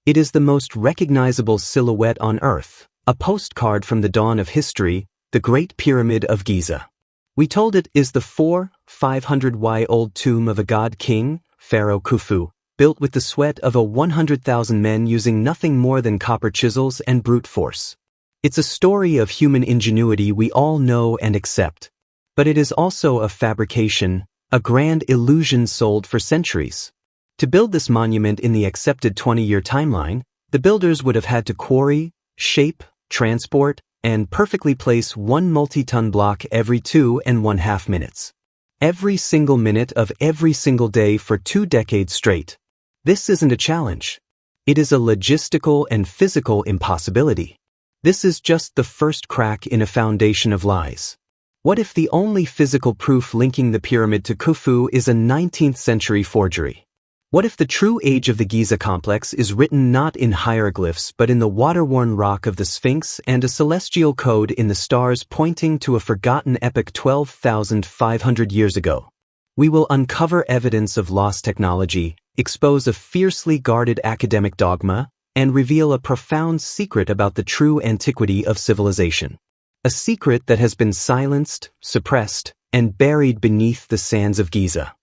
It is the most recognizable silhouette on Earth, a postcard from the dawn of history, the Great Pyramid of Giza. We told it is the 4,500-year-old tomb of a god-king, Pharaoh Khufu, built with the sweat of 100,000 men using nothing more than copper chisels and brute force. It's a story of human ingenuity we all know and accept. But it is also a fabrication, a grand illusion sold for centuries. To build this monument in the accepted 20-year timeline, the builders would have had to quarry, shape, transport, and perfectly place one multi-ton block every 2.5 minutes. Every single minute of every single day for 2 decades straight. This isn't a challenge. It is a logistical and physical impossibility. This is just the first crack in a foundation of lies. What if the only physical proof linking the pyramid to Khufu is a 19th century forgery? What if the true age of the Giza complex is written not in hieroglyphs but in the water-worn rock of the Sphinx and a celestial code in the stars pointing to a forgotten epoch 12,500 years ago? We will uncover evidence of lost technology, expose a fiercely guarded academic dogma, and reveal a profound secret about the true antiquity of civilization. A secret that has been silenced, suppressed, and buried beneath the sands of Giza.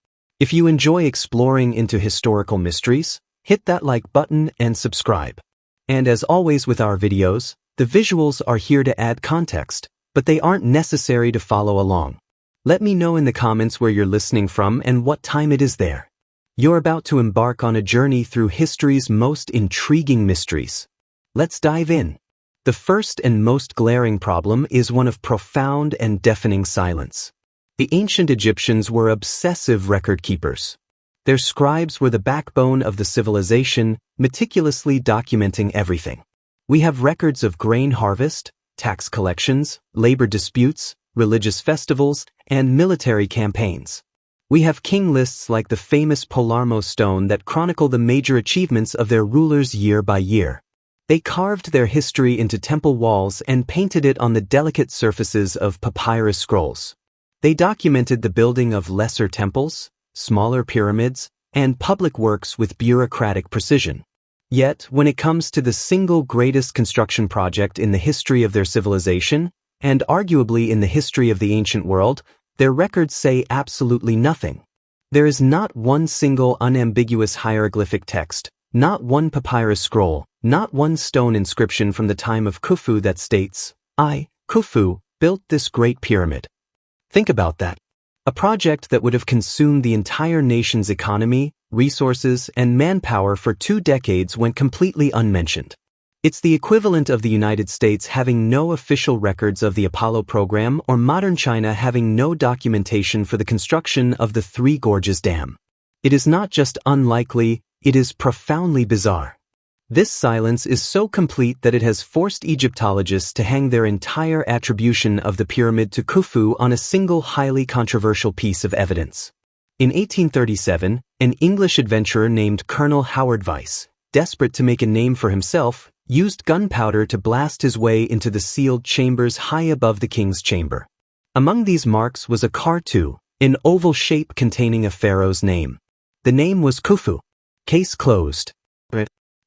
If you enjoy exploring into historical mysteries, hit that like button and subscribe. And as always with our videos, the visuals are here to add context, but they aren't necessary to follow along. Let me know in the comments where you're listening from and what time it is there. You're about to embark on a journey through history's most intriguing mysteries. Let's dive in. The first and most glaring problem is one of profound and deafening silence. The ancient Egyptians were obsessive record keepers. Their scribes were the backbone of the civilization, meticulously documenting everything. We have records of grain harvest, tax collections, labor disputes, religious festivals, and military campaigns. We have king lists like the famous Palermo stone that chronicle the major achievements of their rulers year by year. They carved their history into temple walls and painted it on the delicate surfaces of papyrus scrolls. They documented the building of lesser temples, smaller pyramids, and public works with bureaucratic precision. Yet, when it comes to the single greatest construction project in the history of their civilization, and arguably in the history of the ancient world, their records say absolutely nothing. There is not one single unambiguous hieroglyphic text, not one papyrus scroll, not one stone inscription from the time of Khufu that states, "I, Khufu, built this great pyramid." Think about that. A project that would have consumed the entire nation's economy, resources, and manpower for 2 decades went completely unmentioned. It's the equivalent of the United States having no official records of the Apollo program or modern China having no documentation for the construction of the Three Gorges Dam. It is not just unlikely, it is profoundly bizarre. This silence is so complete that it has forced Egyptologists to hang their entire attribution of the pyramid to Khufu on a single highly controversial piece of evidence. In 1837, an English adventurer named Colonel Howard Vyse, desperate to make a name for himself, used gunpowder to blast his way into the sealed chambers high above the king's chamber. Among these marks was a cartouche, an oval shape containing a pharaoh's name. The name was Khufu. Case closed.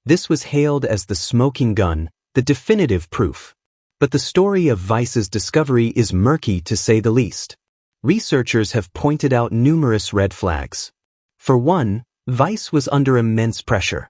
This was hailed as the smoking gun, the definitive proof. But the story of Vyse's discovery is murky to say the least. Researchers have pointed out numerous red flags. For one, Vyse was under immense pressure.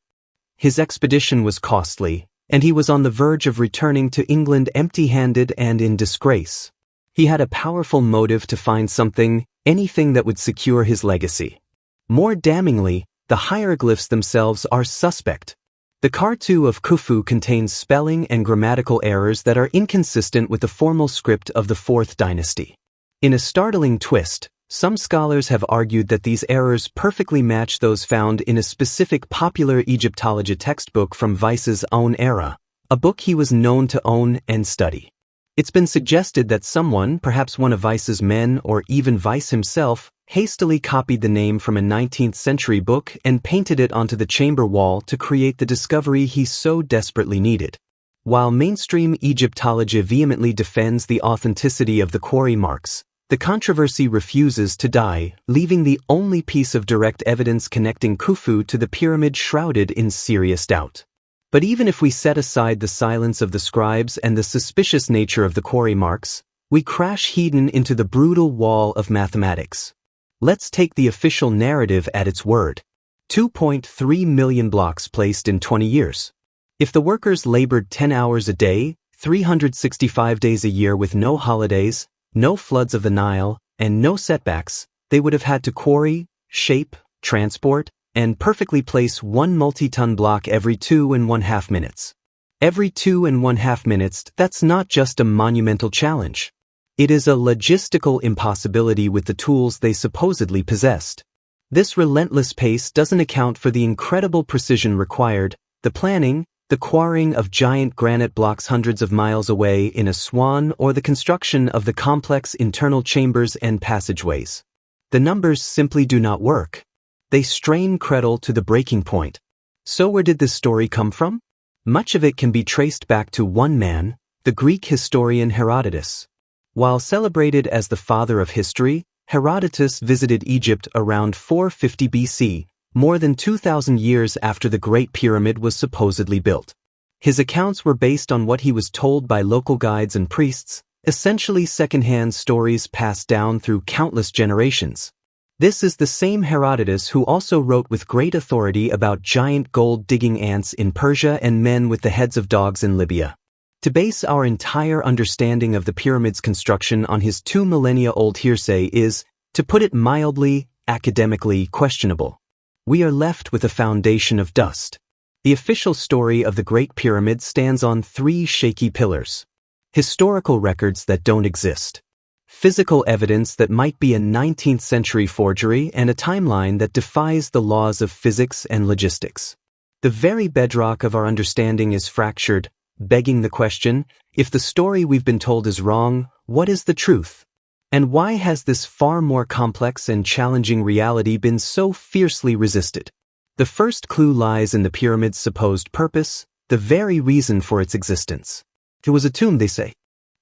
His expedition was costly, and he was on the verge of returning to England empty-handed and in disgrace. He had a powerful motive to find something, anything that would secure his legacy. More damningly, the hieroglyphs themselves are suspect. The cartouche of Khufu contains spelling and grammatical errors that are inconsistent with the formal script of the 4th dynasty. In a startling twist, some scholars have argued that these errors perfectly match those found in a specific popular Egyptology textbook from Vyse's own era, a book he was known to own and study. It's been suggested that someone, perhaps one of Vyse's men or even Vyse himself, hastily copied the name from a 19th century book and painted it onto the chamber wall to create the discovery he so desperately needed. While mainstream Egyptology vehemently defends the authenticity of the quarry marks, the controversy refuses to die, leaving the only piece of direct evidence connecting Khufu to the pyramid shrouded in serious doubt. But even if we set aside the silence of the scribes and the suspicious nature of the quarry marks, we crash heading into the brutal wall of mathematics. Let's take the official narrative at its word. 2.3 million blocks placed in 20 years. If the workers labored 10 hours a day, 365 days a year with no holidays, no floods of the Nile, and no setbacks, they would have had to quarry, shape, transport, and perfectly place one multi-ton block every 2.5 minutes. Every 2.5 minutes, that's not just a monumental challenge. It is a logistical impossibility with the tools they supposedly possessed. This relentless pace doesn't account for the incredible precision required, the planning, the quarrying of giant granite blocks hundreds of miles away in Aswan, or the construction of the complex internal chambers and passageways. The numbers simply do not work. They strain credit to the breaking point. So where did this story come from? Much of it can be traced back to one man, the Greek historian Herodotus. While celebrated as the father of history, Herodotus visited Egypt around 450 BC, more than 2,000 years after the Great Pyramid was supposedly built. His accounts were based on what he was told by local guides and priests, essentially second-hand stories passed down through countless generations. This is the same Herodotus who also wrote with great authority about giant gold-digging ants in Persia and men with the heads of dogs in Libya. To base our entire understanding of the pyramid's construction on his 2 millennia-old hearsay is, to put it mildly, academically questionable. We are left with a foundation of dust. The official story of the Great Pyramid stands on 3 shaky pillars. Historical records that don't exist. Physical evidence that might be a 19th century forgery, and a timeline that defies the laws of physics and logistics. The very bedrock of our understanding is fractured, begging the question, if the story we've been told is wrong, what is the truth? And why has this far more complex and challenging reality been so fiercely resisted? The first clue lies in the pyramid's supposed purpose, the very reason for its existence. It was a tomb, they say.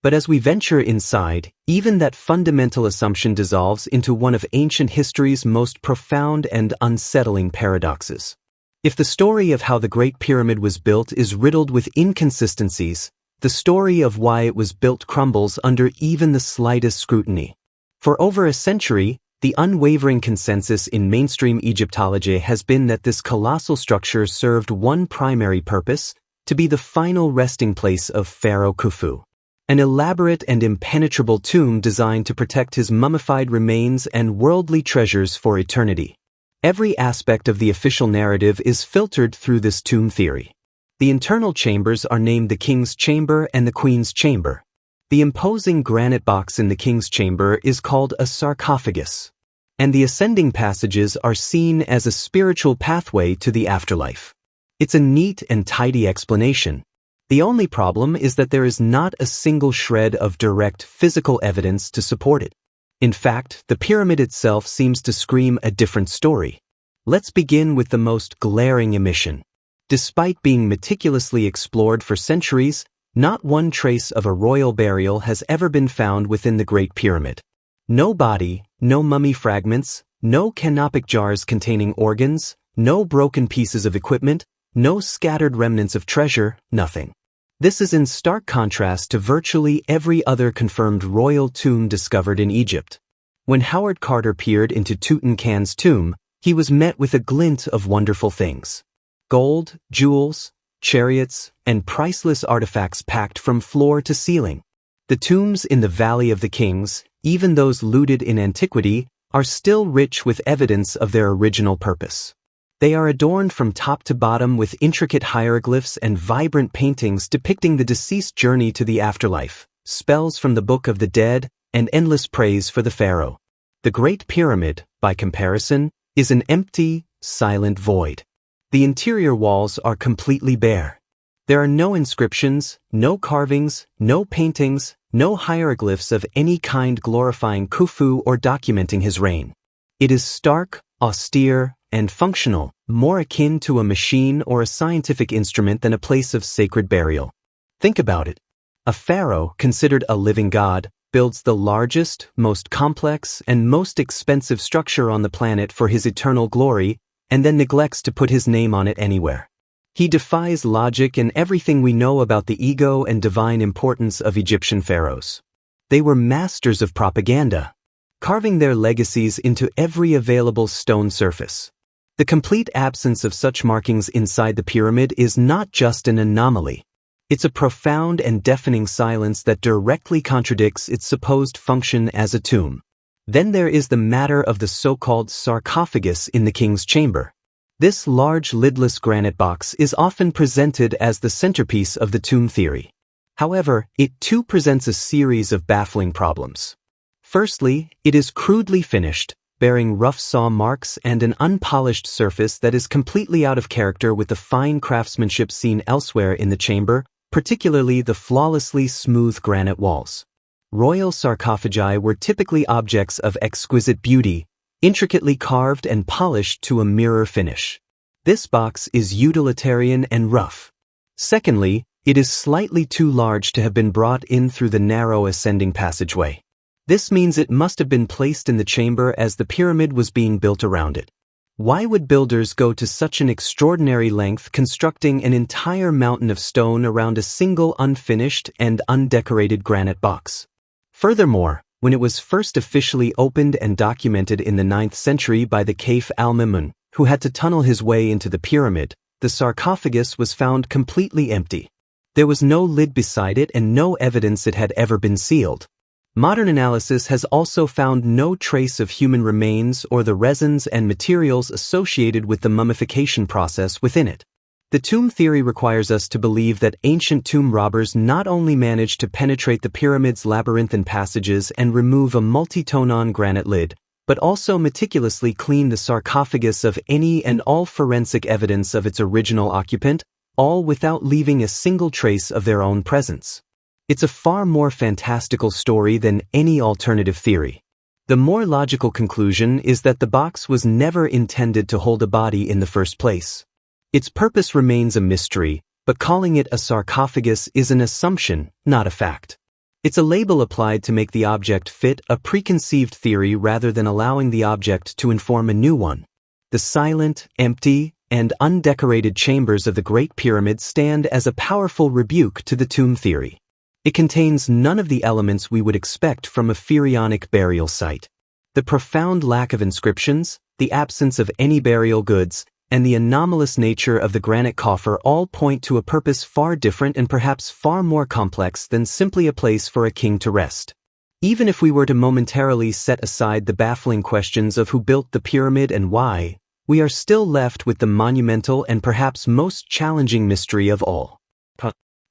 But as we venture inside, even that fundamental assumption dissolves into one of ancient history's most profound and unsettling paradoxes. If the story of how the Great Pyramid was built is riddled with inconsistencies, the story of why it was built crumbles under even the slightest scrutiny. For over a century, the unwavering consensus in mainstream Egyptology has been that this colossal structure served one primary purpose, to be the final resting place of Pharaoh Khufu. An elaborate and impenetrable tomb designed to protect his mummified remains and worldly treasures for eternity. Every aspect of the official narrative is filtered through this tomb theory. The internal chambers are named the King's Chamber and the Queen's Chamber. The imposing granite box in the King's Chamber is called a sarcophagus. And the ascending passages are seen as a spiritual pathway to the afterlife. It's a neat and tidy explanation. The only problem is that there is not a single shred of direct physical evidence to support it. In fact, the pyramid itself seems to scream a different story. Let's begin with the most glaring omission. Despite being meticulously explored for centuries, not one trace of a royal burial has ever been found within the Great Pyramid. No body, no mummy fragments, no canopic jars containing organs, no broken pieces of equipment, no scattered remnants of treasure, nothing. This is in stark contrast to virtually every other confirmed royal tomb discovered in Egypt. When Howard Carter peered into Tutankhamun's tomb, he was met with a glint of wonderful things. Gold, jewels, chariots, and priceless artifacts packed from floor to ceiling. The tombs in the Valley of the Kings, even those looted in antiquity, are still rich with evidence of their original purpose. They are adorned from top to bottom with intricate hieroglyphs and vibrant paintings depicting the deceased journey to the afterlife, spells from the Book of the Dead, and endless praise for the pharaoh. The Great Pyramid, by comparison, is an empty, silent void. The interior walls are completely bare. There are no inscriptions, no carvings, no paintings, no hieroglyphs of any kind glorifying Khufu or documenting his reign. It is stark, austere, and functional, more akin to a machine or a scientific instrument than a place of sacred burial. Think about it. A pharaoh, considered a living god, builds the largest, most complex, and most expensive structure on the planet for his eternal glory, and then neglects to put his name on it anywhere. He defies logic and everything we know about the ego and divine importance of Egyptian pharaohs. They were masters of propaganda, carving their legacies into every available stone surface. The complete absence of such markings inside the pyramid is not just an anomaly. It's a profound and deafening silence that directly contradicts its supposed function as a tomb. Then there is the matter of the so-called sarcophagus in the king's chamber. This large lidless granite box is often presented as the centerpiece of the tomb theory. However, it too presents a series of baffling problems. Firstly, it is crudely finished, bearing rough saw marks and an unpolished surface that is completely out of character with the fine craftsmanship seen elsewhere in the chamber, particularly the flawlessly smooth granite walls. Royal sarcophagi were typically objects of exquisite beauty, intricately carved and polished to a mirror finish. This box is utilitarian and rough. Secondly, it is slightly too large to have been brought in through the narrow ascending passageway. This means it must have been placed in the chamber as the pyramid was being built around it. Why would builders go to such an extraordinary length constructing an entire mountain of stone around a single unfinished and undecorated granite box? Furthermore, when it was first officially opened and documented in the 9th century by the Caliph al-Ma'mun, who had to tunnel his way into the pyramid, the sarcophagus was found completely empty. There was no lid beside it and no evidence it had ever been sealed. Modern analysis has also found no trace of human remains or the resins and materials associated with the mummification process within it. The tomb theory requires us to believe that ancient tomb robbers not only managed to penetrate the pyramid's labyrinthine passages and remove a multi-tonon granite lid, but also meticulously clean the sarcophagus of any and all forensic evidence of its original occupant, all without leaving a single trace of their own presence. It's a far more fantastical story than any alternative theory. The more logical conclusion is that the box was never intended to hold a body in the first place. Its purpose remains a mystery, but calling it a sarcophagus is an assumption, not a fact. It's a label applied to make the object fit a preconceived theory rather than allowing the object to inform a new one. The silent, empty, and undecorated chambers of the Great Pyramid stand as a powerful rebuke to the tomb theory. It contains none of the elements we would expect from a pharaonic burial site. The profound lack of inscriptions, the absence of any burial goods, and the anomalous nature of the granite coffer all point to a purpose far different and perhaps far more complex than simply a place for a king to rest. Even if we were to momentarily set aside the baffling questions of who built the pyramid and why, we are still left with the monumental and perhaps most challenging mystery of all.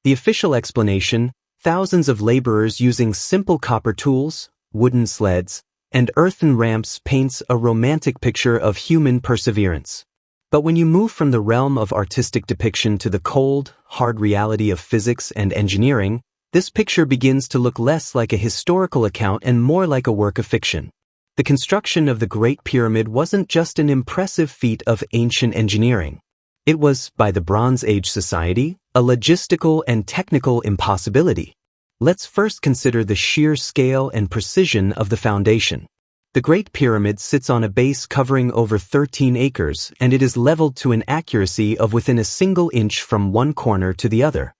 The official explanation: thousands of laborers using simple copper tools, wooden sleds, and earthen ramps paints a romantic picture of human perseverance. But when you move from the realm of artistic depiction to the cold, hard reality of physics and engineering, this picture begins to look less like a historical account and more like a work of fiction. The construction of the Great Pyramid wasn't just an impressive feat of ancient engineering. It was, by the Bronze Age society, a logistical and technical impossibility. Let's first consider the sheer scale and precision of the foundation. The Great Pyramid sits on a base covering over 13 acres, and it is leveled to an accuracy of within a single inch from one corner to the other.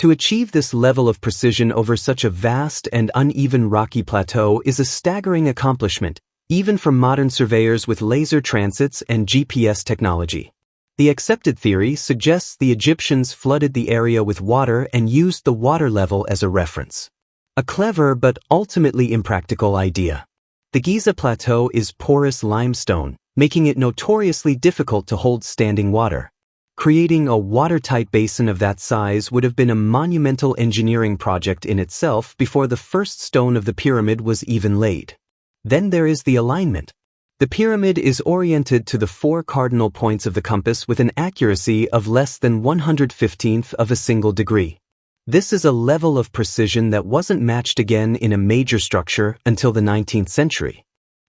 To achieve this level of precision over such a vast and uneven rocky plateau is a staggering accomplishment, even for modern surveyors with laser transits and GPS technology. The accepted theory suggests the Egyptians flooded the area with water and used the water level as a reference. A clever but ultimately impractical idea. The Giza Plateau is porous limestone, making it notoriously difficult to hold standing water. Creating a watertight basin of that size would have been a monumental engineering project in itself before the first stone of the pyramid was even laid. Then there is the alignment. The pyramid is oriented to the 4 cardinal points of the compass with an accuracy of less than 1/15th of a single degree. This is a level of precision that wasn't matched again in a major structure until the 19th century.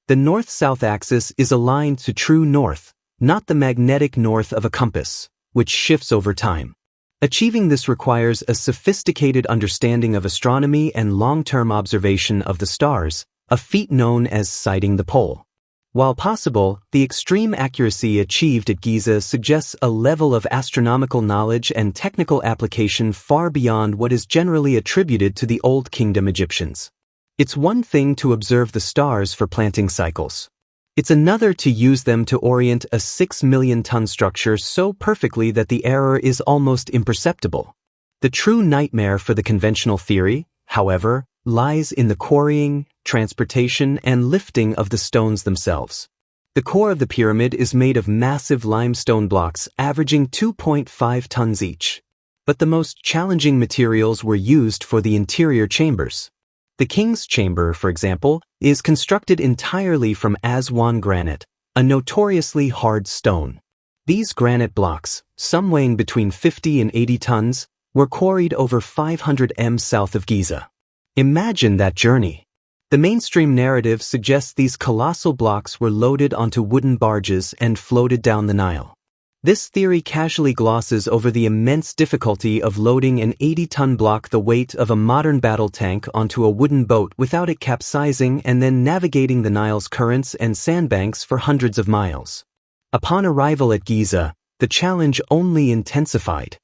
The north-south axis is aligned to true north, not the magnetic north of a compass, which shifts over time. Achieving this requires a sophisticated understanding of astronomy and long-term observation of the stars, a feat known as sighting the pole. While possible, the extreme accuracy achieved at Giza suggests a level of astronomical knowledge and technical application far beyond what is generally attributed to the Old Kingdom Egyptians. It's one thing to observe the stars for planting cycles. It's another to use them to orient a 6 million-ton structure so perfectly that the error is almost imperceptible. The true nightmare for the conventional theory, however, lies in the quarrying, transportation, and lifting of the stones themselves. The core of the pyramid is made of massive limestone blocks averaging 2.5 tons each. But the most challenging materials were used for the interior chambers. The king's chamber, for example, is constructed entirely from Aswan granite, a notoriously hard stone. These granite blocks, some weighing between 50 and 80 tons, were quarried over 500 m south of Giza. Imagine that journey. The mainstream narrative suggests these colossal blocks were loaded onto wooden barges and floated down the Nile. This theory casually glosses over the immense difficulty of loading an 80-ton block the weight of a modern battle tank onto a wooden boat without it capsizing and then navigating the Nile's currents and sandbanks for hundreds of miles. Upon arrival at Giza, the challenge only intensified.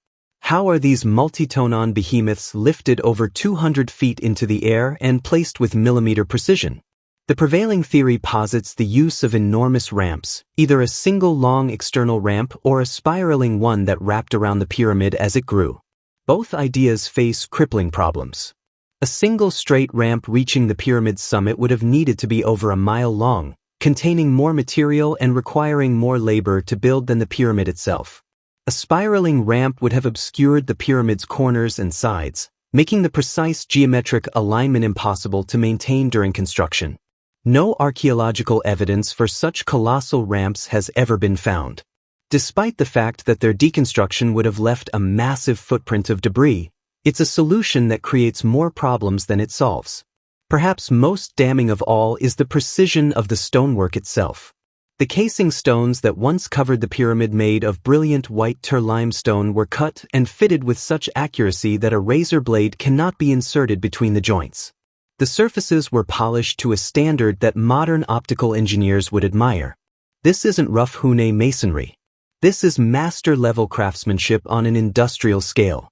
How are these multi-ton behemoths lifted over 200 feet into the air and placed with millimeter precision? The prevailing theory posits the use of enormous ramps, either a single long external ramp or a spiraling one that wrapped around the pyramid as it grew. Both ideas face crippling problems. A single straight ramp reaching the pyramid's summit would have needed to be over a mile long, containing more material and requiring more labor to build than the pyramid itself. A spiraling ramp would have obscured the pyramid's corners and sides, making the precise geometric alignment impossible to maintain during construction. No archaeological evidence for such colossal ramps has ever been found. Despite the fact that their deconstruction would have left a massive footprint of debris, it's a solution that creates more problems than it solves. Perhaps most damning of all is the precision of the stonework itself. The casing stones that once covered the pyramid made of brilliant white limestone were cut and fitted with such accuracy that a razor blade cannot be inserted between the joints. The surfaces were polished to a standard that modern optical engineers would admire. This isn't rough-hewn masonry. This is master-level craftsmanship on an industrial scale.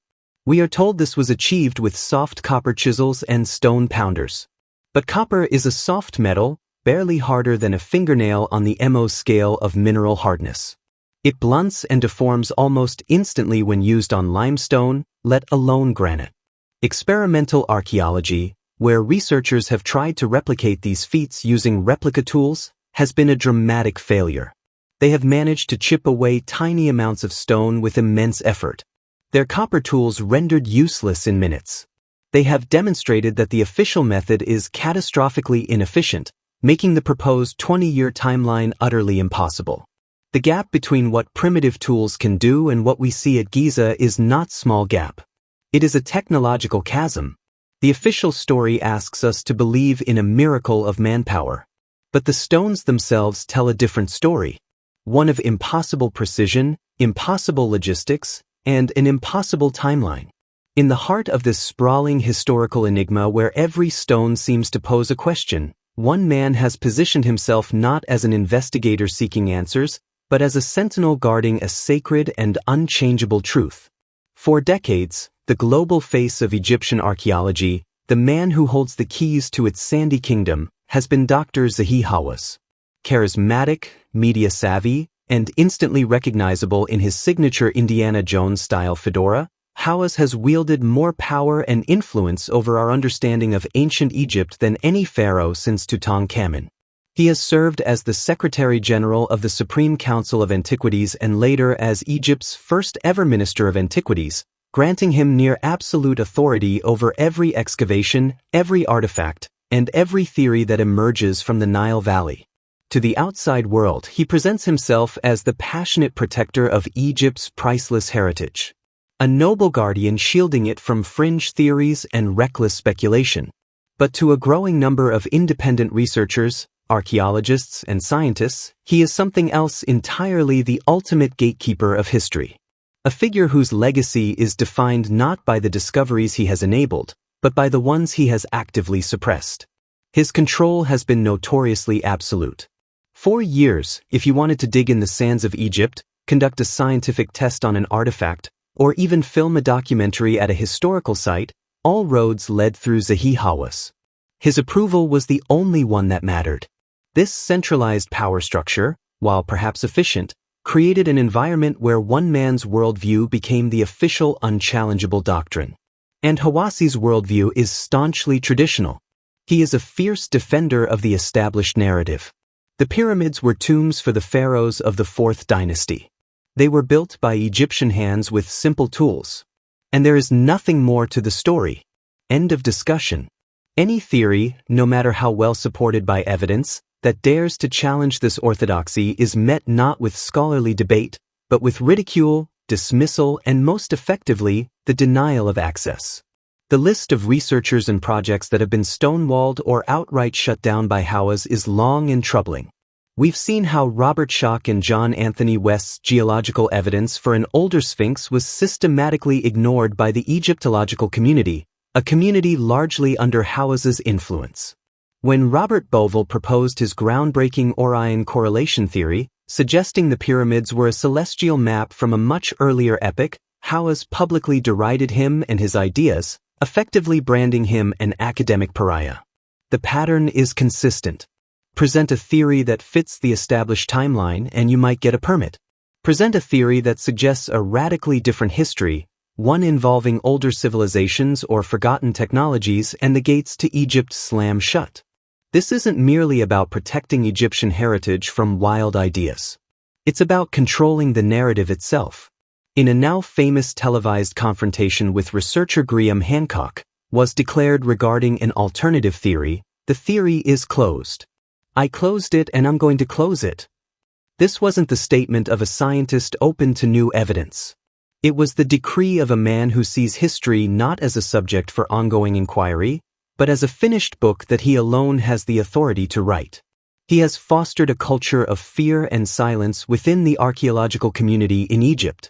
We are told this was achieved with soft copper chisels and stone pounders. But copper is a soft metal, barely harder than a fingernail on the MO scale of mineral hardness. It blunts and deforms almost instantly when used on limestone, let alone granite. Experimental archaeology, where researchers have tried to replicate these feats using replica tools, has been a dramatic failure. They have managed to chip away tiny amounts of stone with immense effort. Their copper tools rendered useless in minutes. They have demonstrated that the official method is catastrophically inefficient, making the proposed 20-year timeline utterly impossible. The gap between what primitive tools can do and what we see at Giza is not small gap. It is a technological chasm. The official story asks us to believe in a miracle of manpower. But the stones themselves tell a different story. One of impossible precision, impossible logistics, and an impossible timeline. In the heart of this sprawling historical enigma where every stone seems to pose a question, one man has positioned himself not as an investigator seeking answers, but as a sentinel guarding a sacred and unchangeable truth. For decades, the global face of Egyptian archaeology, the man who holds the keys to its sandy kingdom, has been Dr. Zahi Hawass. Charismatic, media-savvy, and instantly recognizable in his signature Indiana Jones-style fedora, Hawass has wielded more power and influence over our understanding of ancient Egypt than any pharaoh since Tutankhamun. He has served as the Secretary General of the Supreme Council of Antiquities and later as Egypt's first ever Minister of Antiquities, granting him near absolute authority over every excavation, every artifact, and every theory that emerges from the Nile Valley. To the outside world, he presents himself as the passionate protector of Egypt's priceless heritage. A noble guardian shielding it from fringe theories and reckless speculation. But to a growing number of independent researchers, archaeologists, and scientists, he is something else entirely, the ultimate gatekeeper of history. A figure whose legacy is defined not by the discoveries he has enabled, but by the ones he has actively suppressed. His control has been notoriously absolute. For years, if you wanted to dig in the sands of Egypt, conduct a scientific test on an artifact, or even film a documentary at a historical site, all roads led through Zahi Hawass. His approval was the only one that mattered. This centralized power structure, while perhaps efficient, created an environment where one man's worldview became the official unchallengeable doctrine. And Hawassi's worldview is staunchly traditional. He is a fierce defender of the established narrative. The pyramids were tombs for the pharaohs of the 4th dynasty. They were built by Egyptian hands with simple tools. And there is nothing more to the story. End of discussion. Any theory, no matter how well supported by evidence, that dares to challenge this orthodoxy is met not with scholarly debate, but with ridicule, dismissal, and most effectively, the denial of access. The list of researchers and projects that have been stonewalled or outright shut down by Hawass is long and troubling. We've seen how Robert Schoch and John Anthony West's geological evidence for an older Sphinx was systematically ignored by the Egyptological community, a community largely under Hawass's influence. When Robert Bovell proposed his groundbreaking Orion correlation theory, suggesting the pyramids were a celestial map from a much earlier epoch, Hawass publicly derided him and his ideas, effectively branding him an academic pariah. The pattern is consistent. Present a theory that fits the established timeline and you might get a permit. Present a theory that suggests a radically different history, one involving older civilizations or forgotten technologies, and the gates to Egypt slam shut. This isn't merely about protecting Egyptian heritage from wild ideas. It's about controlling the narrative itself. In a now famous televised confrontation with researcher Graham Hancock, was declared regarding an alternative theory, the theory is closed. I closed it and I'm going to close it. This wasn't the statement of a scientist open to new evidence. It was the decree of a man who sees history not as a subject for ongoing inquiry, but as a finished book that he alone has the authority to write. He has fostered a culture of fear and silence within the archaeological community in Egypt.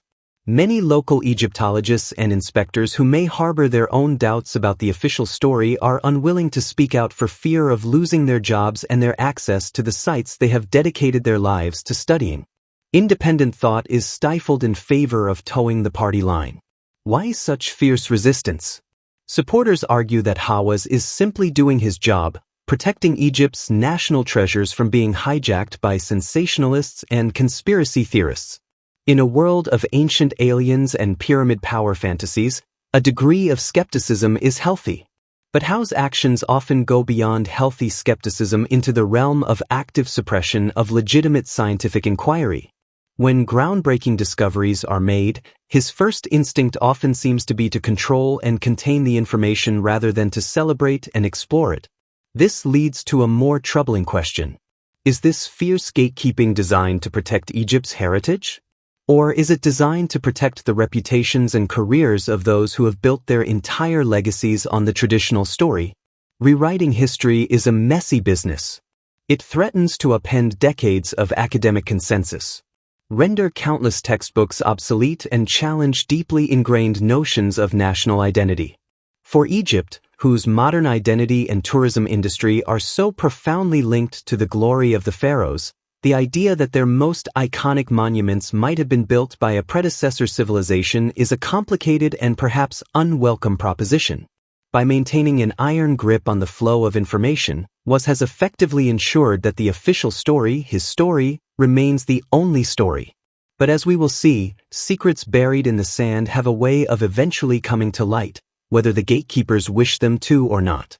Many local Egyptologists and inspectors who may harbor their own doubts about the official story are unwilling to speak out for fear of losing their jobs and their access to the sites they have dedicated their lives to studying. Independent thought is stifled in favor of towing the party line. Why such fierce resistance? Supporters argue that Hawass is simply doing his job, protecting Egypt's national treasures from being hijacked by sensationalists and conspiracy theorists. In a world of ancient aliens and pyramid power fantasies, a degree of skepticism is healthy. But Hawass's actions often go beyond healthy skepticism into the realm of active suppression of legitimate scientific inquiry. When groundbreaking discoveries are made, his first instinct often seems to be to control and contain the information rather than to celebrate and explore it. This leads to a more troubling question. Is this fierce gatekeeping designed to protect Egypt's heritage? Or is it designed to protect the reputations and careers of those who have built their entire legacies on the traditional story? Rewriting history is a messy business. It threatens to upend decades of academic consensus, render countless textbooks obsolete, and challenge deeply ingrained notions of national identity. For Egypt, whose modern identity and tourism industry are so profoundly linked to the glory of the pharaohs, the idea that their most iconic monuments might have been built by a predecessor civilization is a complicated and perhaps unwelcome proposition. By maintaining an iron grip on the flow of information, Hawass has effectively ensured that the official story, his story, remains the only story. But as we will see, secrets buried in the sand have a way of eventually coming to light, whether the gatekeepers wish them to or not.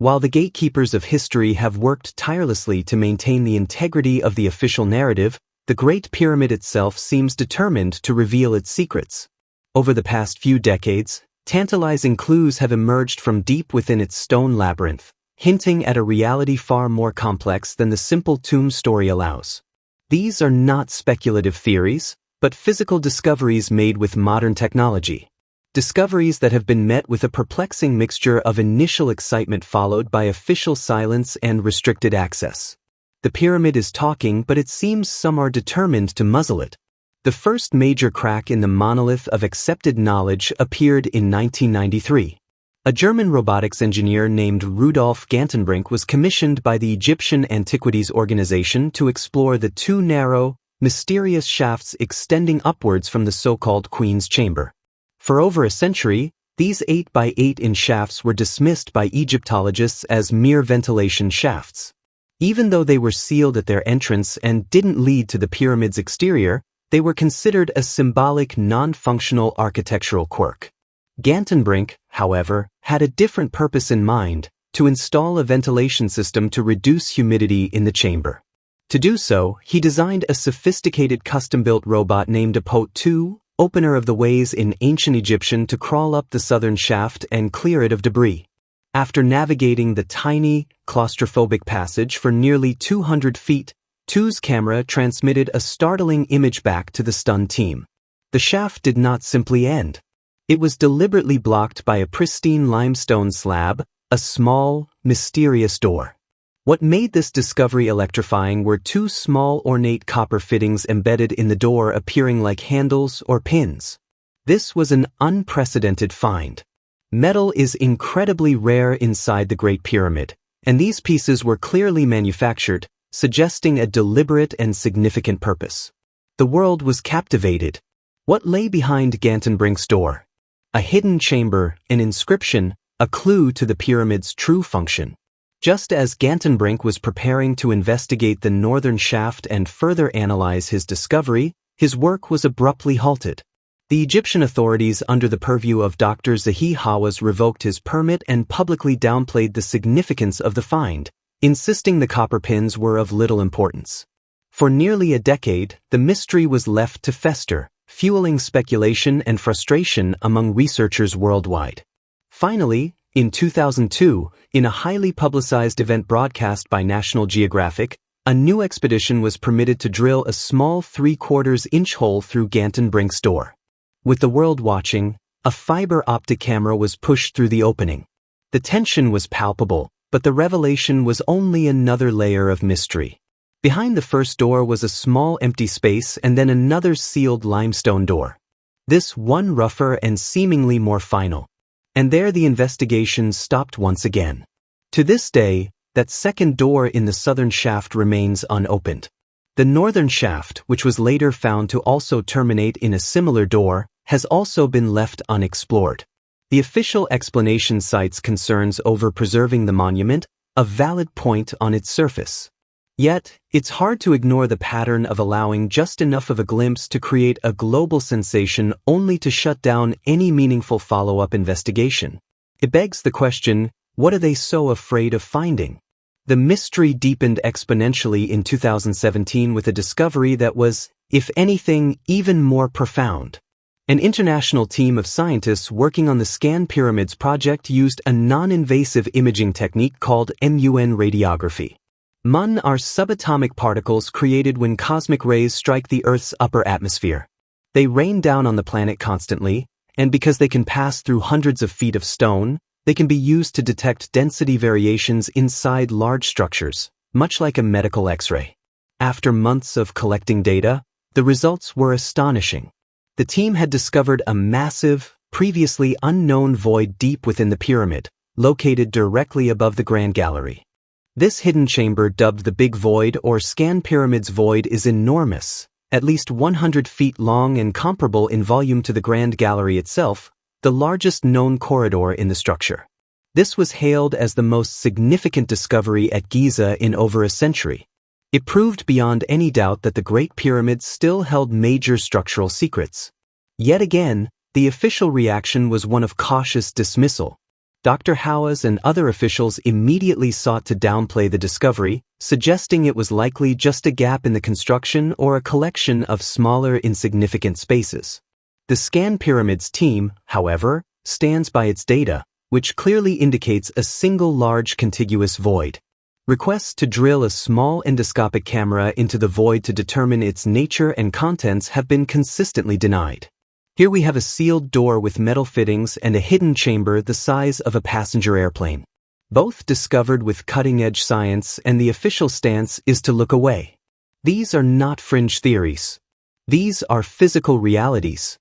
While the gatekeepers of history have worked tirelessly to maintain the integrity of the official narrative, the Great Pyramid itself seems determined to reveal its secrets. Over the past few decades, tantalizing clues have emerged from deep within its stone labyrinth, hinting at a reality far more complex than the simple tomb story allows. These are not speculative theories, but physical discoveries made with modern technology. Discoveries that have been met with a perplexing mixture of initial excitement followed by official silence and restricted access. The pyramid is talking, but it seems some are determined to muzzle it. The first major crack in the monolith of accepted knowledge appeared in 1993. A German robotics engineer named Rudolf Gantenbrink was commissioned by the Egyptian Antiquities Organization to explore the two narrow, mysterious shafts extending upwards from the so-called Queen's Chamber. For over a century, these 8 by 8-inch shafts were dismissed by Egyptologists as mere ventilation shafts. Even though they were sealed at their entrance and didn't lead to the pyramid's exterior, they were considered a symbolic, non-functional architectural quirk. Gantenbrink, however, had a different purpose in mind: to install a ventilation system to reduce humidity in the chamber. To do so, he designed a sophisticated custom-built robot named Apot-2, opener of the ways in ancient Egyptian, to crawl up the southern shaft and clear it of debris. After navigating the tiny, claustrophobic passage for nearly 200 feet, Tu's camera transmitted a startling image back to the stunned team. The shaft did not simply end. It was deliberately blocked by a pristine limestone slab, a small, mysterious door. What made this discovery electrifying were two small ornate copper fittings embedded in the door, appearing like handles or pins. This was an unprecedented find. Metal is incredibly rare inside the Great Pyramid, and these pieces were clearly manufactured, suggesting a deliberate and significant purpose. The world was captivated. What lay behind Gantenbrink's door? A hidden chamber, an inscription, a clue to the pyramid's true function. Just as Gantenbrink was preparing to investigate the northern shaft and further analyze his discovery, his work was abruptly halted. The Egyptian authorities, under the purview of Dr. Zahi Hawass, revoked his permit and publicly downplayed the significance of the find, insisting the copper pins were of little importance. For nearly a decade, the mystery was left to fester, fueling speculation and frustration among researchers worldwide. Finally, in 2002, in a highly publicized event broadcast by National Geographic, a new expedition was permitted to drill a small 3/4-inch hole through Gantenbrink's door. With the world watching, a fiber optic camera was pushed through the opening. The tension was palpable, but the revelation was only another layer of mystery. Behind the first door was a small empty space and then another sealed limestone door. This one rougher and seemingly more final. And there the investigation stopped once again. To this day, that second door in the southern shaft remains unopened. The northern shaft, which was later found to also terminate in a similar door, has also been left unexplored. The official explanation cites concerns over preserving the monument, a valid point on its surface. Yet, it's hard to ignore the pattern of allowing just enough of a glimpse to create a global sensation only to shut down any meaningful follow-up investigation. It begs the question, what are they so afraid of finding? The mystery deepened exponentially in 2017 with a discovery that was, if anything, even more profound. An international team of scientists working on the Scan Pyramids project used a non-invasive imaging technique called MUN radiography. MUN are subatomic particles created when cosmic rays strike the Earth's upper atmosphere. They rain down on the planet constantly, and because they can pass through hundreds of feet of stone, they can be used to detect density variations inside large structures, much like a medical X-ray. After months of collecting data, the results were astonishing. The team had discovered a massive, previously unknown void deep within the pyramid, located directly above the Grand Gallery. This hidden chamber, dubbed the Big Void or Scan Pyramids Void, is enormous, at least 100 feet long and comparable in volume to the Grand Gallery itself, the largest known corridor in the structure. This was hailed as the most significant discovery at Giza in over a century. It proved beyond any doubt that the Great Pyramid still held major structural secrets. Yet again, the official reaction was one of cautious dismissal. Dr. Hawass and other officials immediately sought to downplay the discovery, suggesting it was likely just a gap in the construction or a collection of smaller, insignificant spaces. The Scan Pyramids team, however, stands by its data, which clearly indicates a single large contiguous void. Requests to drill a small endoscopic camera into the void to determine its nature and contents have been consistently denied. Here we have a sealed door with metal fittings and a hidden chamber the size of a passenger airplane. Both discovered with cutting-edge science, and the official stance is to look away. These are not fringe theories. These are physical realities.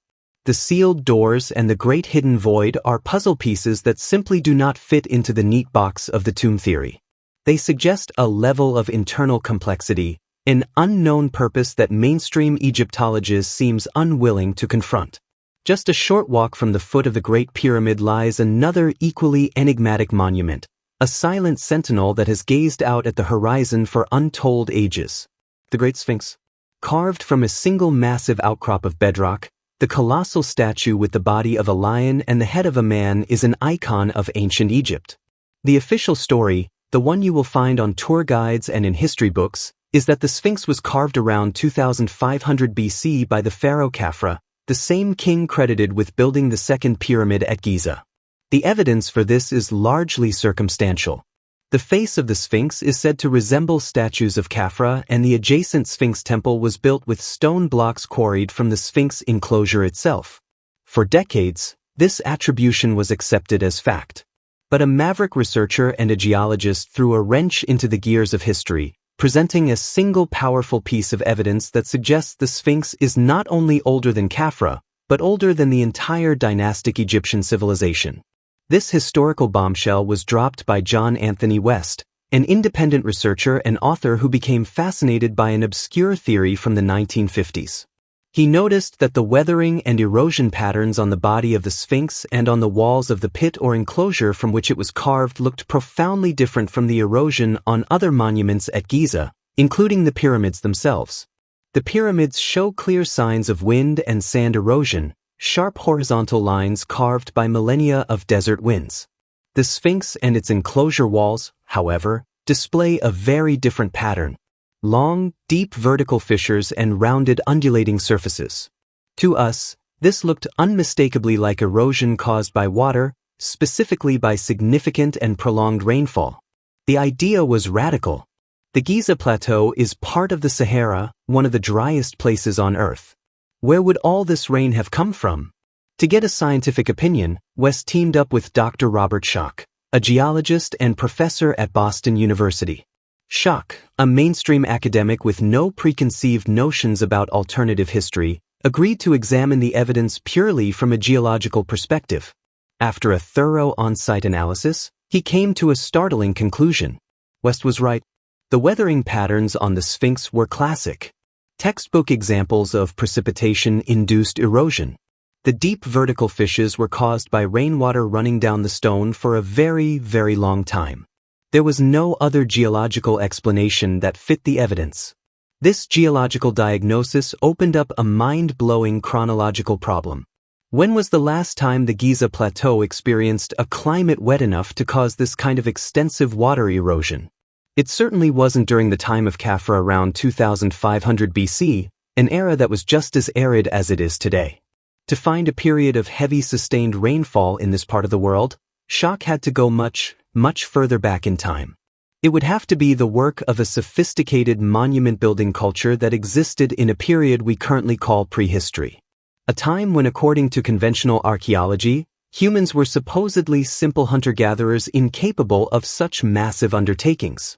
The The sealed doors and the great hidden void are puzzle pieces that simply do not fit into the neat box of the tomb theory. They suggest a level of internal complexity, an unknown purpose that mainstream Egyptologists seems unwilling to confront. Just a short walk from the foot of the Great Pyramid lies another equally enigmatic monument, a silent sentinel that has gazed out at the horizon for untold ages. The Great Sphinx. Carved from a single massive outcrop of bedrock, the colossal statue with the body of a lion and the head of a man is an icon of ancient Egypt. The official story, the one you will find on tour guides and in history books, is that the Sphinx was carved around 2500 BC by the Pharaoh Khufu, the same king credited with building the second pyramid at Giza. The evidence for this is largely circumstantial. The face of the Sphinx is said to resemble statues of Khufu, and the adjacent Sphinx temple was built with stone blocks quarried from the Sphinx enclosure itself. For decades, this attribution was accepted as fact. But a maverick researcher and a geologist threw a wrench into the gears of history, presenting a single powerful piece of evidence that suggests the Sphinx is not only older than Khufu, but older than the entire dynastic Egyptian civilization. This historical bombshell was dropped by John Anthony West, an independent researcher and author who became fascinated by an obscure theory from the 1950s. He noticed that the weathering and erosion patterns on the body of the Sphinx and on the walls of the pit or enclosure from which it was carved looked profoundly different from the erosion on other monuments at Giza, including the pyramids themselves. The pyramids show clear signs of wind and sand erosion, sharp horizontal lines carved by millennia of desert winds. The Sphinx and its enclosure walls, however, display a very different pattern. Long, deep vertical fissures and rounded undulating surfaces. To us, this looked unmistakably like erosion caused by water, specifically by significant and prolonged rainfall. The idea was radical. The Giza Plateau is part of the Sahara, one of the driest places on Earth. Where would all this rain have come from? To get a scientific opinion, West teamed up with Dr. Robert Schoch, a geologist and professor at Boston University. Schoch, a mainstream academic with no preconceived notions about alternative history, agreed to examine the evidence purely from a geological perspective. After a thorough on-site analysis, he came to a startling conclusion. West was right. The weathering patterns on the Sphinx were classic. Textbook examples of precipitation-induced erosion. The deep vertical fissures were caused by rainwater running down the stone for a very, very long time. There was no other geological explanation that fit the evidence. This geological diagnosis opened up a mind-blowing chronological problem. When was the last time the Giza Plateau experienced a climate wet enough to cause this kind of extensive water erosion? It certainly wasn't during the time of Khufu around 2500 BC, an era that was just as arid as it is today. To find a period of heavy sustained rainfall in this part of the world, Schoch had to go much, much further back in time. It would have to be the work of a sophisticated monument-building culture that existed in a period we currently call prehistory. A time when, according to conventional archaeology, humans were supposedly simple hunter-gatherers incapable of such massive undertakings.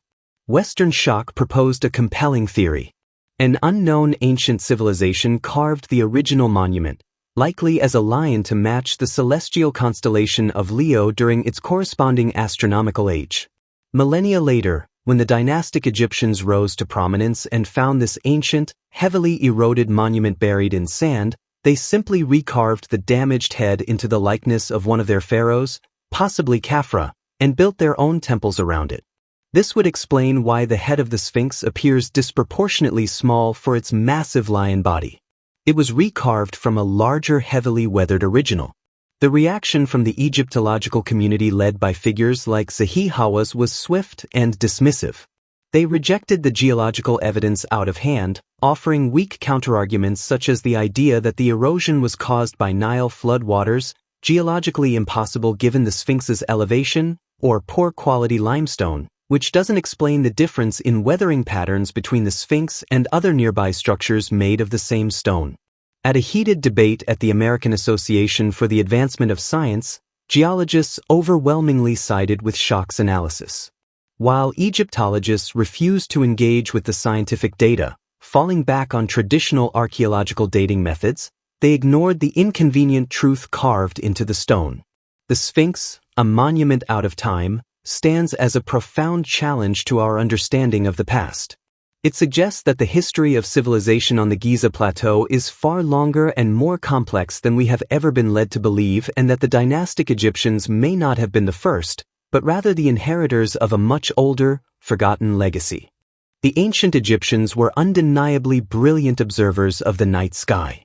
Western Schoch proposed a compelling theory. An unknown ancient civilization carved the original monument, likely as a lion to match the celestial constellation of Leo during its corresponding astronomical age. Millennia later, when the dynastic Egyptians rose to prominence and found this ancient, heavily eroded monument buried in sand, they simply recarved the damaged head into the likeness of one of their pharaohs, possibly Khufu, and built their own temples around it. This would explain why the head of the Sphinx appears disproportionately small for its massive lion body. It was recarved from a larger, heavily weathered original. The reaction from the Egyptological community led by figures like Zahi Hawass was swift and dismissive. They rejected the geological evidence out of hand, offering weak counterarguments such as the idea that the erosion was caused by Nile flood waters, geologically impossible given the Sphinx's elevation, or poor quality limestone, which doesn't explain the difference in weathering patterns between the Sphinx and other nearby structures made of the same stone. At a heated debate at the American Association for the Advancement of Science, geologists overwhelmingly sided with Schoch's analysis. While Egyptologists refused to engage with the scientific data, falling back on traditional archaeological dating methods, they ignored the inconvenient truth carved into the stone. The Sphinx, a monument out of time, stands as a profound challenge to our understanding of the past. It suggests that the history of civilization on the Giza Plateau is far longer and more complex than we have ever been led to believe, and that the dynastic Egyptians may not have been the first, but rather the inheritors of a much older, forgotten legacy. The ancient Egyptians were undeniably brilliant observers of the night sky.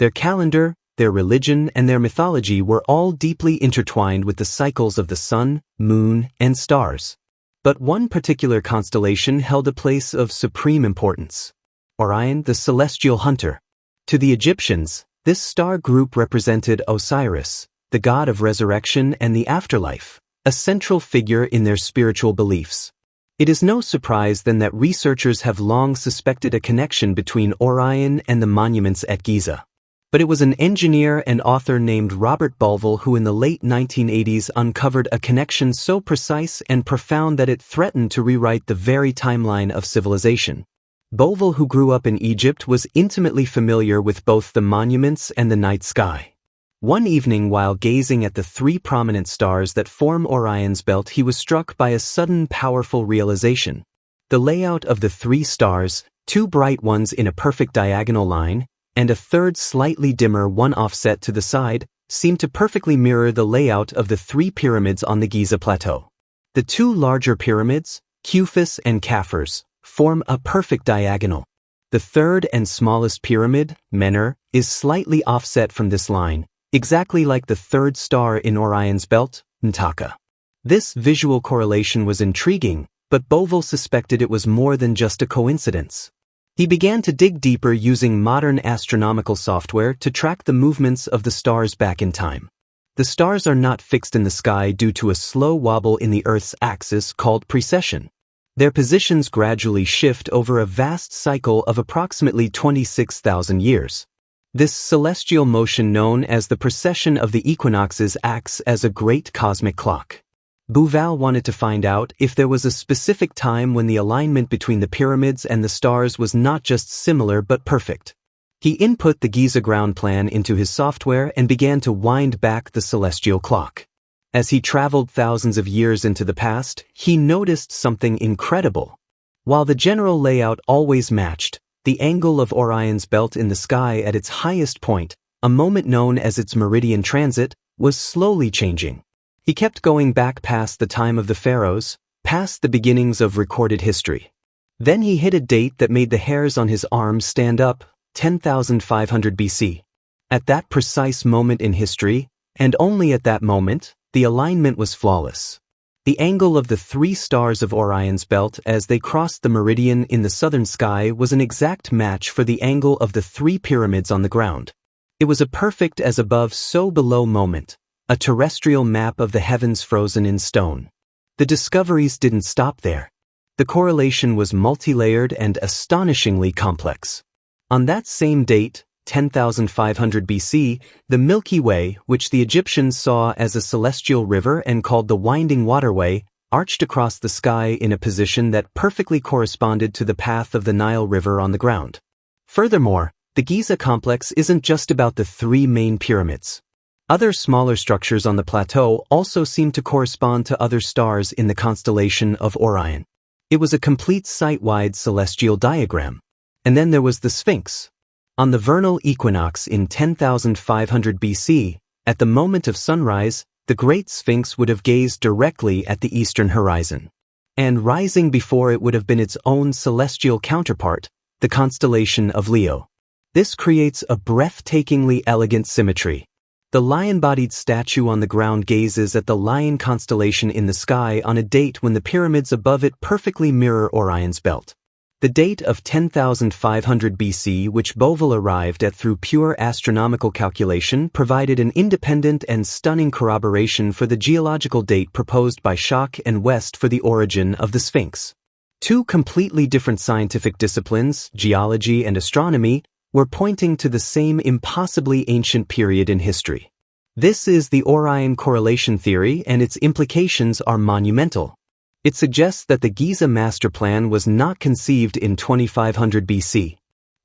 Their calendar, their religion, and their mythology were all deeply intertwined with the cycles of the sun, moon, and stars. But one particular constellation held a place of supreme importance: Orion, the celestial hunter. To the Egyptians, this star group represented Osiris, the god of resurrection and the afterlife, a central figure in their spiritual beliefs. It is no surprise then that researchers have long suspected a connection between Orion and the monuments at Giza. But it was an engineer and author named Robert Bovell who in the late 1980s uncovered a connection so precise and profound that it threatened to rewrite the very timeline of civilization. Bovell, who grew up in Egypt, was intimately familiar with both the monuments and the night sky. One evening, while gazing at the three prominent stars that form Orion's belt, he was struck by a sudden, powerful realization. The layout of the three stars, two bright ones in a perfect diagonal line, and a third slightly dimmer one offset to the side, seemed to perfectly mirror the layout of the three pyramids on the Giza Plateau. The two larger pyramids, Khufu and Khafre, form a perfect diagonal. The third and smallest pyramid, Menor, is slightly offset from this line, exactly like the third star in Orion's belt, Mtaka. This visual correlation was intriguing, but Bovell suspected it was more than just a coincidence. He began to dig deeper using modern astronomical software to track the movements of the stars back in time. The stars are not fixed in the sky due to a slow wobble in the Earth's axis called precession. Their positions gradually shift over a vast cycle of approximately 26,000 years. This celestial motion, known as the precession of the equinoxes, acts as a great cosmic clock. Bovell wanted to find out if there was a specific time when the alignment between the pyramids and the stars was not just similar but perfect. He input the Giza ground plan into his software and began to wind back the celestial clock. As he traveled thousands of years into the past, he noticed something incredible. While the general layout always matched, the angle of Orion's belt in the sky at its highest point, a moment known as its meridian transit, was slowly changing. He kept going back past the time of the pharaohs, past the beginnings of recorded history. Then he hit a date that made the hairs on his arms stand up, 10,500 BC. At that precise moment in history, and only at that moment, the alignment was flawless. The angle of the three stars of Orion's belt as they crossed the meridian in the southern sky was an exact match for the angle of the three pyramids on the ground. It was a perfect as above so below moment, a terrestrial map of the heavens frozen in stone. The discoveries didn't stop there. The correlation was multi-layered and astonishingly complex. On that same date, 10,500 BC, the Milky Way, which the Egyptians saw as a celestial river and called the Winding Waterway, arched across the sky in a position that perfectly corresponded to the path of the Nile River on the ground. Furthermore, the Giza complex isn't just about the three main pyramids. Other smaller structures on the plateau also seemed to correspond to other stars in the constellation of Orion. It was a complete site-wide celestial diagram. And then there was the Sphinx. On the vernal equinox in 10,500 BC, at the moment of sunrise, the Great Sphinx would have gazed directly at the eastern horizon. And rising before it would have been its own celestial counterpart, the constellation of Leo. This creates a breathtakingly elegant symmetry. The lion-bodied statue on the ground gazes at the lion constellation in the sky on a date when the pyramids above it perfectly mirror Orion's belt. The date of 10,500 BC, which Bovell arrived at through pure astronomical calculation, provided an independent and stunning corroboration for the geological date proposed by Schoch and West for the origin of the Sphinx. Two completely different scientific disciplines, geology and astronomy, were pointing to the same impossibly ancient period in history. This is the Orion correlation theory, and its implications are monumental. It suggests that the Giza master plan was not conceived in 2500 BC.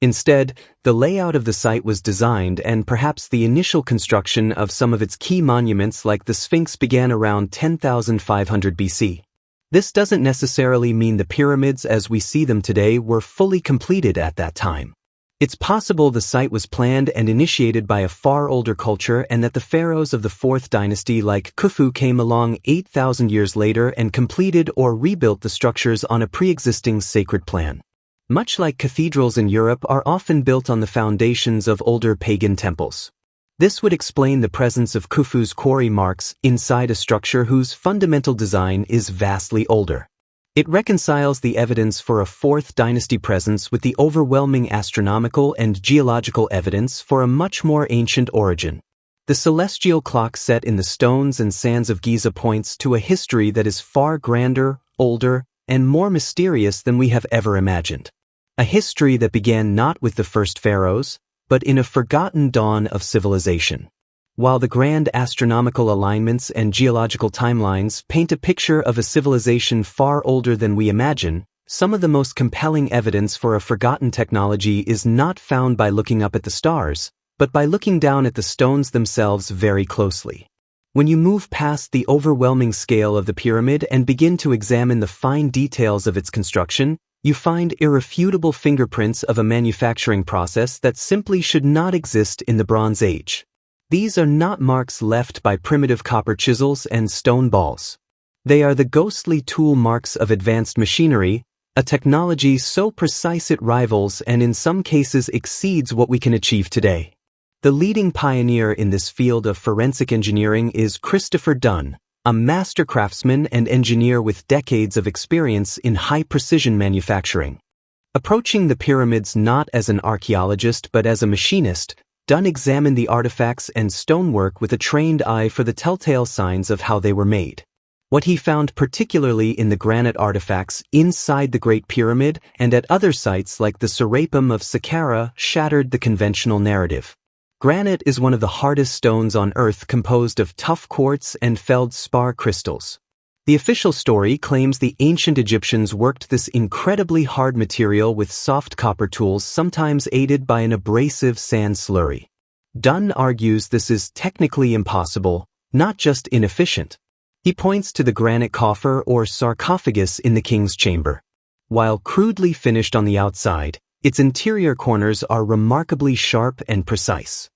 Instead, the layout of the site was designed, and perhaps the initial construction of some of its key monuments like the Sphinx began around 10,500 BC. This doesn't necessarily mean the pyramids as we see them today were fully completed at that time. It's possible the site was planned and initiated by a far older culture, and that the pharaohs of the 4th dynasty like Khufu came along 8,000 years later and completed or rebuilt the structures on a pre-existing sacred plan. Much like cathedrals in Europe are often built on the foundations of older pagan temples. This would explain the presence of Khufu's quarry marks inside a structure whose fundamental design is vastly older. It reconciles the evidence for a 4th dynasty presence with the overwhelming astronomical and geological evidence for a much more ancient origin. The celestial clock set in the stones and sands of Giza points to a history that is far grander, older, and more mysterious than we have ever imagined. A history that began not with the first pharaohs, but in a forgotten dawn of civilization. While the grand astronomical alignments and geological timelines paint a picture of a civilization far older than we imagine, some of the most compelling evidence for a forgotten technology is not found by looking up at the stars, but by looking down at the stones themselves very closely. When you move past the overwhelming scale of the pyramid and begin to examine the fine details of its construction, you find irrefutable fingerprints of a manufacturing process that simply should not exist in the Bronze Age. These are not marks left by primitive copper chisels and stone balls. They are the ghostly tool marks of advanced machinery, a technology so precise it rivals and in some cases exceeds what we can achieve today. The leading pioneer in this field of forensic engineering is Christopher Dunn, a master craftsman and engineer with decades of experience in high-precision manufacturing. Approaching the pyramids not as an archaeologist but as a machinist, Dunn examined the artifacts and stonework with a trained eye for the telltale signs of how they were made. What he found particularly in the granite artifacts inside the Great Pyramid and at other sites like the Serapim of Saqqara shattered the conventional narrative. Granite is one of the hardest stones on Earth, composed of tough quartz and feldspar crystals. The official story claims the ancient Egyptians worked this incredibly hard material with soft copper tools, sometimes aided by an abrasive sand slurry. Dunn argues this is technically impossible, not just inefficient. He points to the granite coffer or sarcophagus in the king's chamber. While crudely finished on the outside, its interior corners are remarkably sharp and precise.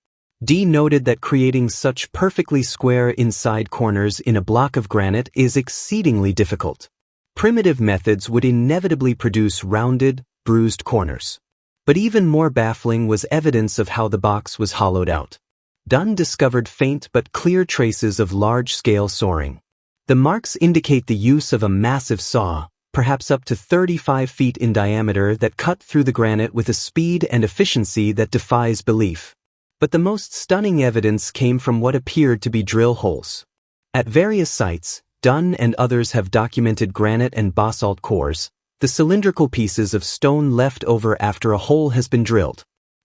D noted that creating such perfectly square inside corners in a block of granite is exceedingly difficult. Primitive methods would inevitably produce rounded, bruised corners. But even more baffling was evidence of how the box was hollowed out. Dunn discovered faint but clear traces of large-scale sawing. The marks indicate the use of a massive saw, perhaps up to 35 feet in diameter, that cut through the granite with a speed and efficiency that defies belief. But the most stunning evidence came from what appeared to be drill holes. At various sites, Dunn and others have documented granite and basalt cores, the cylindrical pieces of stone left over after a hole has been drilled.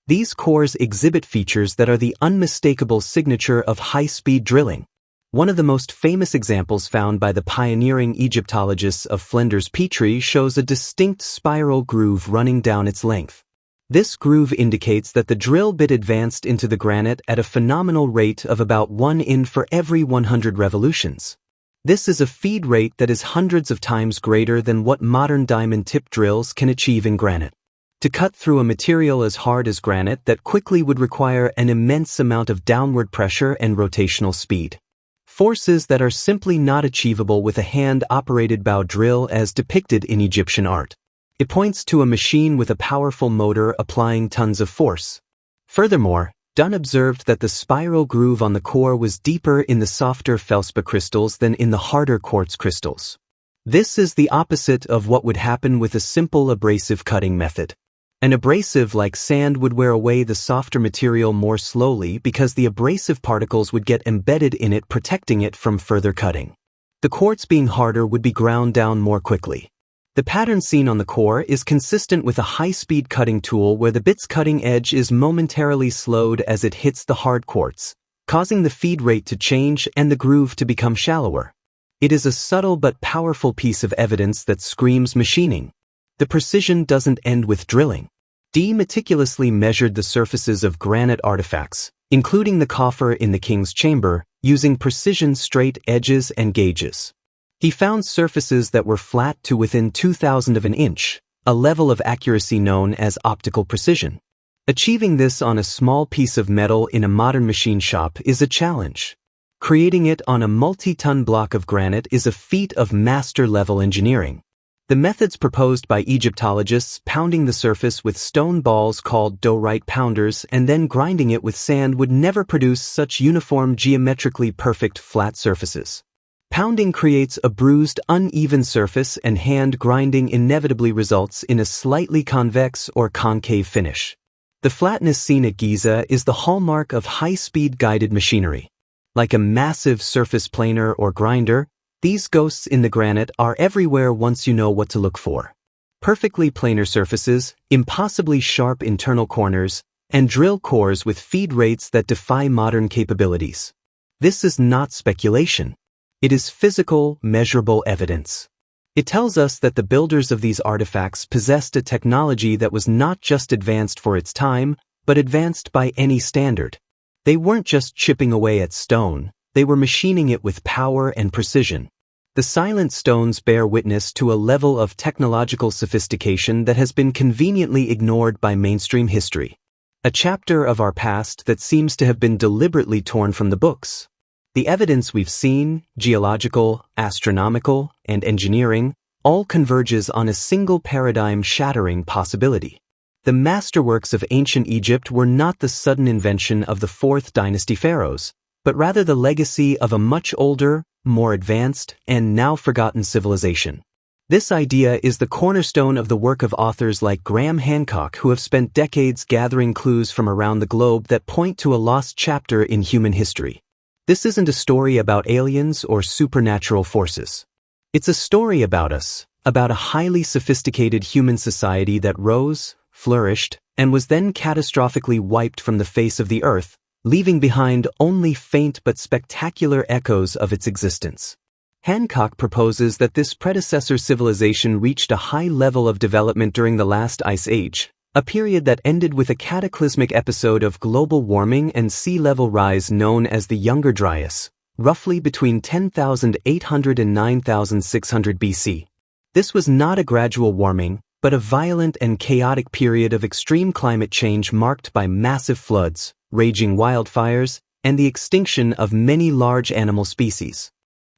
These cores exhibit features that are the unmistakable signature of high-speed drilling. One of the most famous examples found by the pioneering Egyptologists of Flinders Petrie shows a distinct spiral groove running down its length. This groove indicates that the drill bit advanced into the granite at a phenomenal rate of about 1 in for every 100 revolutions. This is a feed rate that is hundreds of times greater than what modern diamond-tip drills can achieve in granite. To cut through a material as hard as granite, that quickly would require an immense amount of downward pressure and rotational speed. Forces that are simply not achievable with a hand-operated bow drill as depicted in Egyptian art. It points to a machine with a powerful motor applying tons of force. Furthermore, Dunn observed that the spiral groove on the core was deeper in the softer feldspar crystals than in the harder quartz crystals. This is the opposite of what would happen with a simple abrasive cutting method. An abrasive like sand would wear away the softer material more slowly because the abrasive particles would get embedded in it, protecting it from further cutting. The quartz, being harder, would be ground down more quickly. The pattern seen on the core is consistent with a high-speed cutting tool where the bit's cutting edge is momentarily slowed as it hits the hard quartz, causing the feed rate to change and the groove to become shallower. It is a subtle but powerful piece of evidence that screams machining. The precision doesn't end with drilling. D meticulously measured the surfaces of granite artifacts, including the coffer in the king's chamber, using precision straight edges and gauges. He found surfaces that were flat to within 0.002 of an inch, a level of accuracy known as optical precision. Achieving this on a small piece of metal in a modern machine shop is a challenge. Creating it on a multi-ton block of granite is a feat of master-level engineering. The methods proposed by Egyptologists, pounding the surface with stone balls called dough-right pounders and then grinding it with sand, would never produce such uniform, geometrically perfect flat surfaces. Pounding creates a bruised, uneven surface, and hand grinding inevitably results in a slightly convex or concave finish. The flatness seen at Giza is the hallmark of high-speed guided machinery. Like a massive surface planer or grinder, these ghosts in the granite are everywhere once you know what to look for. Perfectly planar surfaces, impossibly sharp internal corners, and drill cores with feed rates that defy modern capabilities. This is not speculation. It is physical, measurable evidence. It tells us that the builders of these artifacts possessed a technology that was not just advanced for its time, but advanced by any standard. They weren't just chipping away at stone, they were machining it with power and precision. The silent stones bear witness to a level of technological sophistication that has been conveniently ignored by mainstream history. A chapter of our past that seems to have been deliberately torn from the books. The evidence we've seen, geological, astronomical, and engineering, all converges on a single paradigm-shattering possibility. The masterworks of ancient Egypt were not the sudden invention of the 4th dynasty pharaohs, but rather the legacy of a much older, more advanced, and now forgotten civilization. This idea is the cornerstone of the work of authors like Graham Hancock, who have spent decades gathering clues from around the globe that point to a lost chapter in human history. This isn't a story about aliens or supernatural forces. It's a story about us, about a highly sophisticated human society that rose, flourished, and was then catastrophically wiped from the face of the earth, leaving behind only faint but spectacular echoes of its existence. Hancock proposes that this predecessor civilization reached a high level of development during the last ice age, a period that ended with a cataclysmic episode of global warming and sea level rise known as the Younger Dryas, roughly between 10,800 and 9,600 BC. This was not a gradual warming, but a violent and chaotic period of extreme climate change marked by massive floods, raging wildfires, and the extinction of many large animal species.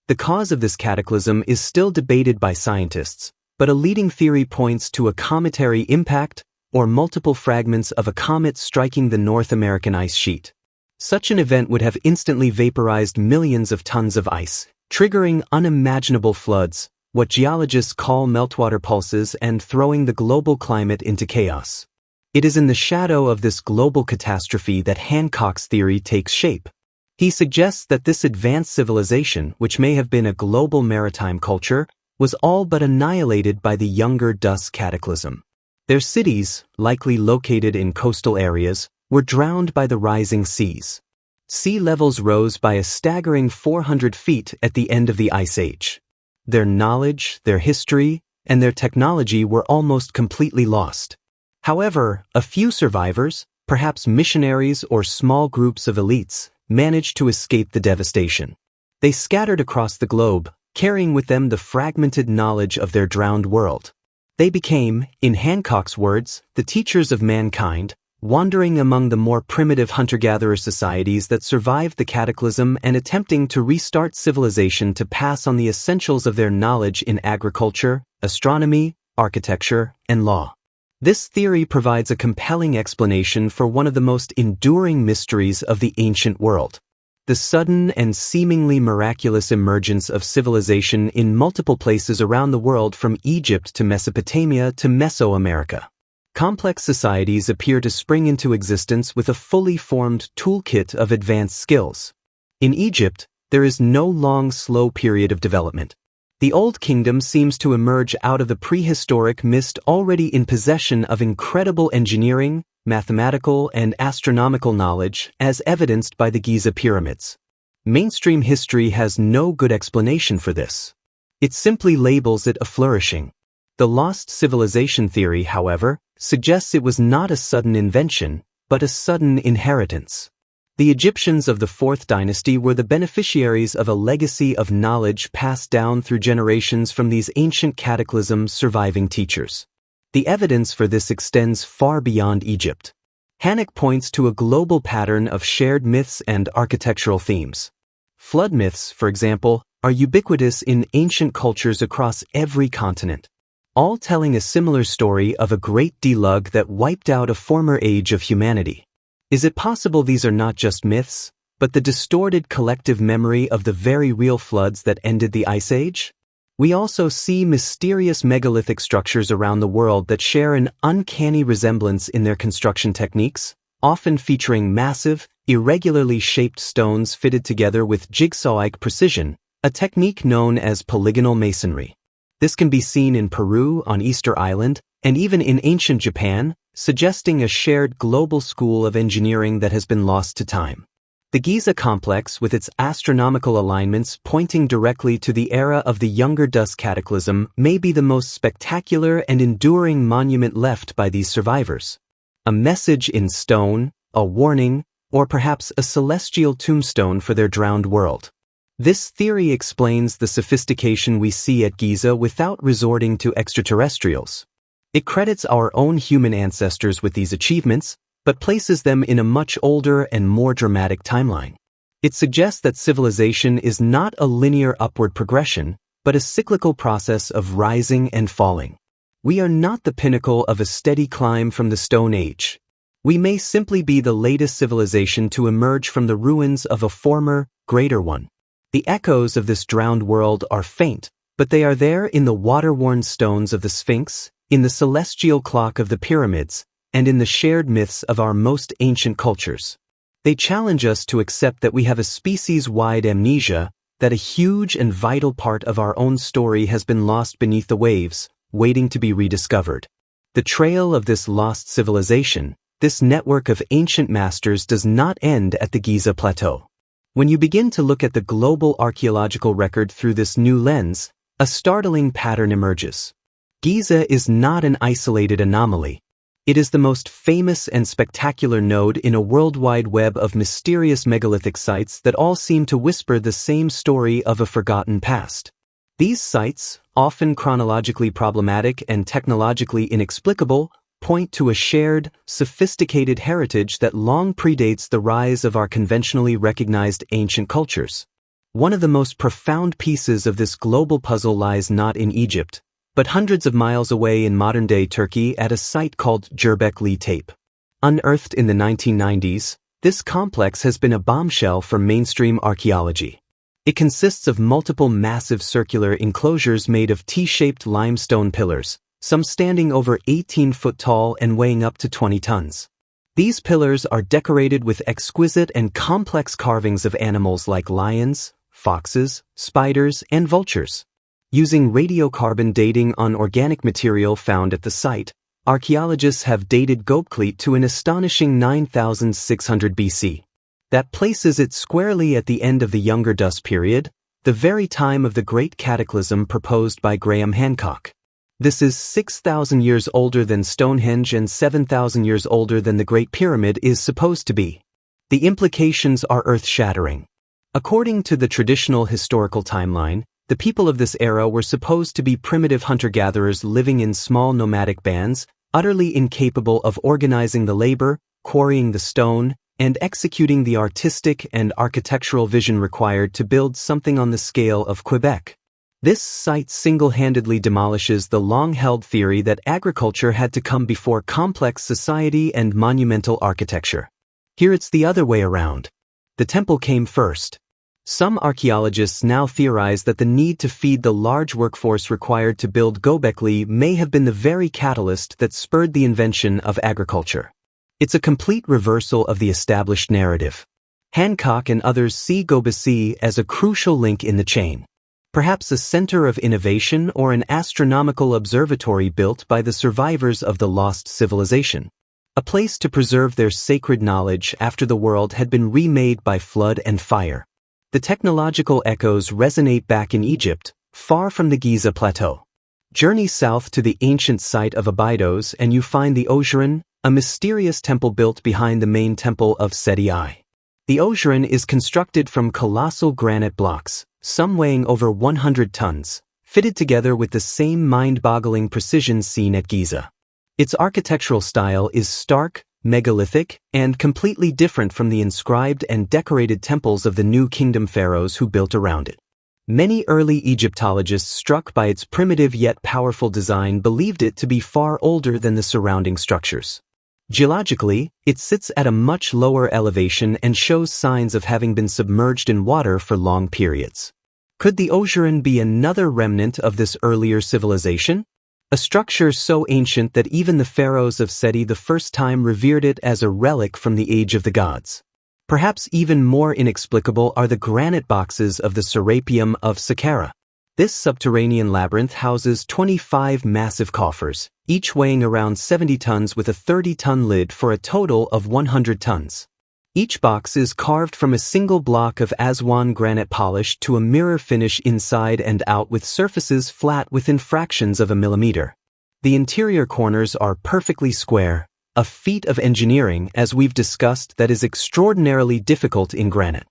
The cause of this cataclysm is still debated by scientists, but a leading theory points to a cometary impact or multiple fragments of a comet striking the North American ice sheet. Such an event would have instantly vaporized millions of tons of ice, triggering unimaginable floods, what geologists call meltwater pulses, and throwing the global climate into chaos. It is in the shadow of this global catastrophe that Hancock's theory takes shape. He suggests that this advanced civilization, which may have been a global maritime culture, was all but annihilated by the Younger Dust cataclysm. Their cities, likely located in coastal areas, were drowned by the rising seas. Sea levels rose by a staggering 400 feet at the end of the Ice Age. Their knowledge, their history, and their technology were almost completely lost. However, a few survivors, perhaps missionaries or small groups of elites, managed to escape the devastation. They scattered across the globe, carrying with them the fragmented knowledge of their drowned world. They became, in Hancock's words, the teachers of mankind, wandering among the more primitive hunter-gatherer societies that survived the cataclysm and attempting to restart civilization to pass on the essentials of their knowledge in agriculture, astronomy, architecture, and law. This theory provides a compelling explanation for one of the most enduring mysteries of the ancient world: the sudden and seemingly miraculous emergence of civilization in multiple places around the world, from Egypt to Mesopotamia to Mesoamerica. Complex societies appear to spring into existence with a fully formed toolkit of advanced skills. In Egypt, there is no long, slow period of development. The Old Kingdom seems to emerge out of the prehistoric mist, already in possession of incredible engineering, mathematical, and astronomical knowledge, as evidenced by the Giza pyramids. Mainstream history has no good explanation for this. It simply labels it a flourishing. The lost civilization theory, however, suggests it was not a sudden invention, but a sudden inheritance. The Egyptians of the 4th dynasty were the beneficiaries of a legacy of knowledge passed down through generations from these ancient cataclysms' surviving teachers. The evidence for this extends far beyond Egypt. Hannock points to a global pattern of shared myths and architectural themes. Flood myths, for example, are ubiquitous in ancient cultures across every continent, all telling a similar story of a great deluge that wiped out a former age of humanity. Is it possible these are not just myths, but the distorted collective memory of the very real floods that ended the Ice Age? We also see mysterious megalithic structures around the world that share an uncanny resemblance in their construction techniques, often featuring massive, irregularly shaped stones fitted together with jigsaw-like precision, a technique known as polygonal masonry. This can be seen in Peru on Easter Island, and even in ancient Japan, suggesting a shared global school of engineering that has been lost to time. The Giza complex, with its astronomical alignments pointing directly to the era of the Younger Dust Cataclysm, may be the most spectacular and enduring monument left by these survivors. A message in stone, a warning, or perhaps a celestial tombstone for their drowned world. This theory explains the sophistication we see at Giza without resorting to extraterrestrials. It credits our own human ancestors with these achievements, but places them in a much older and more dramatic timeline. It suggests that civilization is not a linear upward progression, but a cyclical process of rising and falling. We are not the pinnacle of a steady climb from the Stone Age. We may simply be the latest civilization to emerge from the ruins of a former, greater one. The echoes of this drowned world are faint, but they are there in the water-worn stones of the Sphinx, in the celestial clock of the pyramids, and in the shared myths of our most ancient cultures. They challenge us to accept that we have a species-wide amnesia, that a huge and vital part of our own story has been lost beneath the waves, waiting to be rediscovered. The trail of this lost civilization, this network of ancient masters, does not end at the Giza Plateau. When you begin to look at the global archaeological record through this new lens, a startling pattern emerges. Giza is not an isolated anomaly. It is the most famous and spectacular node in a worldwide web of mysterious megalithic sites that all seem to whisper the same story of a forgotten past. These sites, often chronologically problematic and technologically inexplicable, point to a shared, sophisticated heritage that long predates the rise of our conventionally recognized ancient cultures. One of the most profound pieces of this global puzzle lies not in Egypt, but hundreds of miles away in modern-day Turkey at a site called Göbekli Tepe. Unearthed in the 1990s, this complex has been a bombshell for mainstream archaeology. It consists of multiple massive circular enclosures made of T-shaped limestone pillars, some standing over 18 foot tall and weighing up to 20 tons. These pillars are decorated with exquisite and complex carvings of animals like lions, foxes, spiders, and vultures. Using radiocarbon dating on organic material found at the site, archaeologists have dated Göbekli to an astonishing 9600 BC. That places it squarely at the end of the Younger Dust period, the very time of the Great Cataclysm proposed by Graham Hancock. This is 6,000 years older than Stonehenge and 7,000 years older than the Great Pyramid is supposed to be. The implications are earth-shattering. According to the traditional historical timeline, the people of this era were supposed to be primitive hunter-gatherers living in small nomadic bands, utterly incapable of organizing the labor, quarrying the stone, and executing the artistic and architectural vision required to build something on the scale of Quebec. This site single-handedly demolishes the long-held theory that agriculture had to come before complex society and monumental architecture. Here it's the other way around. The temple came first. Some archaeologists now theorize that the need to feed the large workforce required to build Göbekli may have been the very catalyst that spurred the invention of agriculture. It's a complete reversal of the established narrative. Hancock and others see Göbekli as a crucial link in the chain. Perhaps a center of innovation or an astronomical observatory built by the survivors of the lost civilization. A place to preserve their sacred knowledge after the world had been remade by flood and fire. The technological echoes resonate back in Egypt, far from the Giza Plateau. Journey south to the ancient site of Abydos and you find the Ogeron, a mysterious temple built behind the main temple of Seti I. The Ogeron is constructed from colossal granite blocks, some weighing over 100 tons, fitted together with the same mind-boggling precision seen at Giza. Its architectural style is stark, megalithic, and completely different from the inscribed and decorated temples of the New Kingdom pharaohs who built around it. Many early Egyptologists struck by its primitive yet powerful design believed it to be far older than the surrounding structures. Geologically, it sits at a much lower elevation and shows signs of having been submerged in water for long periods. Could the Ogeron be another remnant of this earlier civilization? A structure so ancient that even the pharaohs of Seti the first time revered it as a relic from the age of the gods. Perhaps even more inexplicable are the granite boxes of the Serapeum of Saqqara. This subterranean labyrinth houses 25 massive coffers, each weighing around 70 tons with a 30-ton lid for a total of 100 tons. Each box is carved from a single block of Aswan granite polished to a mirror finish inside and out with surfaces flat within fractions of a millimeter. The interior corners are perfectly square, a feat of engineering, as we've discussed, that is extraordinarily difficult in granite.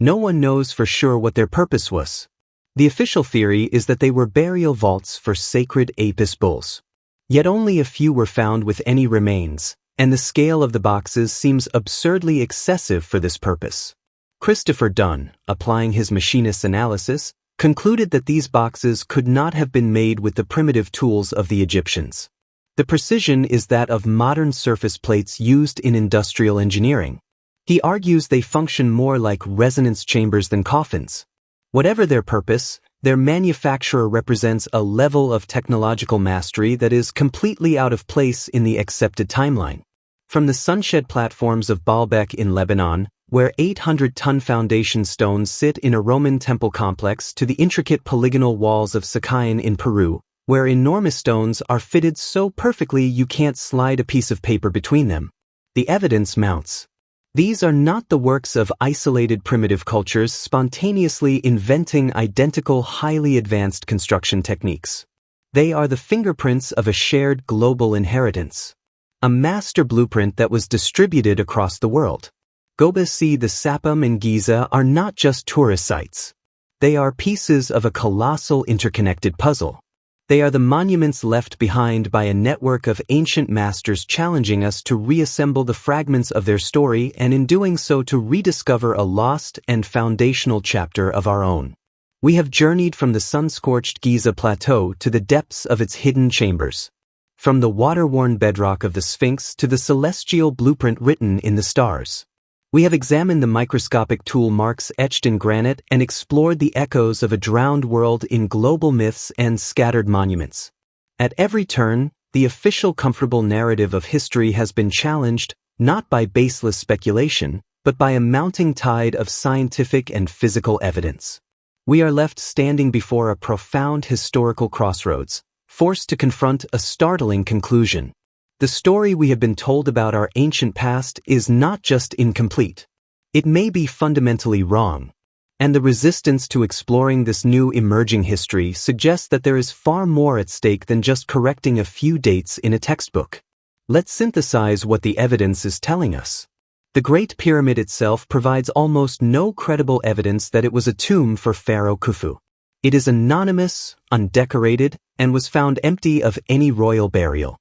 No one knows for sure what their purpose was. The official theory is that they were burial vaults for sacred Apis bulls. Yet only a few were found with any remains, and the scale of the boxes seems absurdly excessive for this purpose. Christopher Dunn, applying his machinist's analysis, concluded that these boxes could not have been made with the primitive tools of the Egyptians. The precision is that of modern surface plates used in industrial engineering. He argues they function more like resonance chambers than coffins. Whatever their purpose, their manufacturer represents a level of technological mastery that is completely out of place in the accepted timeline. From the sunshed platforms of Baalbek in Lebanon, where 800-ton foundation stones sit in a Roman temple complex, to the intricate polygonal walls of Sakhain in Peru, where enormous stones are fitted so perfectly you can't slide a piece of paper between them, the evidence mounts. These are not the works of isolated primitive cultures spontaneously inventing identical highly advanced construction techniques. They are the fingerprints of a shared global inheritance. A master blueprint that was distributed across the world. Gobasi, the Sapum and Giza are not just tourist sites. They are pieces of a colossal interconnected puzzle. They are the monuments left behind by a network of ancient masters challenging us to reassemble the fragments of their story and in doing so to rediscover a lost and foundational chapter of our own. We have journeyed from the sun-scorched Giza plateau to the depths of its hidden chambers. From the water-worn bedrock of the Sphinx to the celestial blueprint written in the stars. We have examined the microscopic tool marks etched in granite and explored the echoes of a drowned world in global myths and scattered monuments. At every turn, the official comfortable narrative of history has been challenged, not by baseless speculation, but by a mounting tide of scientific and physical evidence. We are left standing before a profound historical crossroads, forced to confront a startling conclusion. The story we have been told about our ancient past is not just incomplete. It may be fundamentally wrong. And the resistance to exploring this new emerging history suggests that there is far more at stake than just correcting a few dates in a textbook. Let's synthesize what the evidence is telling us. The Great Pyramid itself provides almost no credible evidence that it was a tomb for Pharaoh Khufu. It is anonymous, undecorated, and was found empty of any royal burial.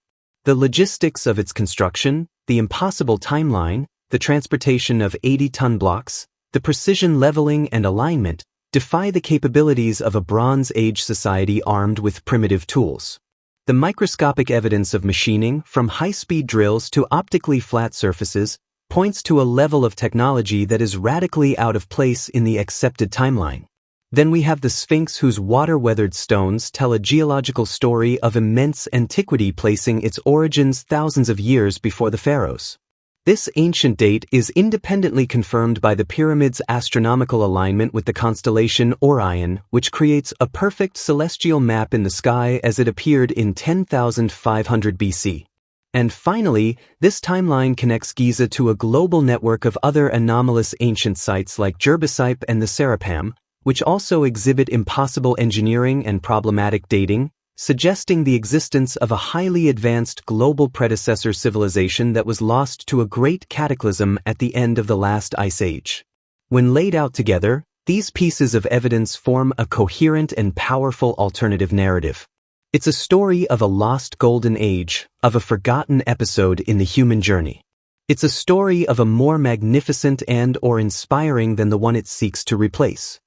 The logistics of its construction, the impossible timeline, the transportation of 80-ton blocks, the precision leveling and alignment defy the capabilities of a Bronze Age society armed with primitive tools. The microscopic evidence of machining, from high-speed drills to optically flat surfaces, points to a level of technology that is radically out of place in the accepted timeline. Then we have the Sphinx, whose water-weathered stones tell a geological story of immense antiquity, placing its origins thousands of years before the pharaohs. This ancient date is independently confirmed by the pyramid's astronomical alignment with the constellation Orion, which creates a perfect celestial map in the sky as it appeared in 10,500 BC. And finally, this timeline connects Giza to a global network of other anomalous ancient sites like Gerbesipe and the Serapeum, which also exhibit impossible engineering and problematic dating, suggesting the existence of a highly advanced global predecessor civilization that was lost to a great cataclysm at the end of the last ice age. When laid out together, these pieces of evidence form a coherent and powerful alternative narrative. It's a story of a lost golden age, of a forgotten episode in the human journey. It's a story of a more magnificent and/or inspiring than the one it seeks to replace.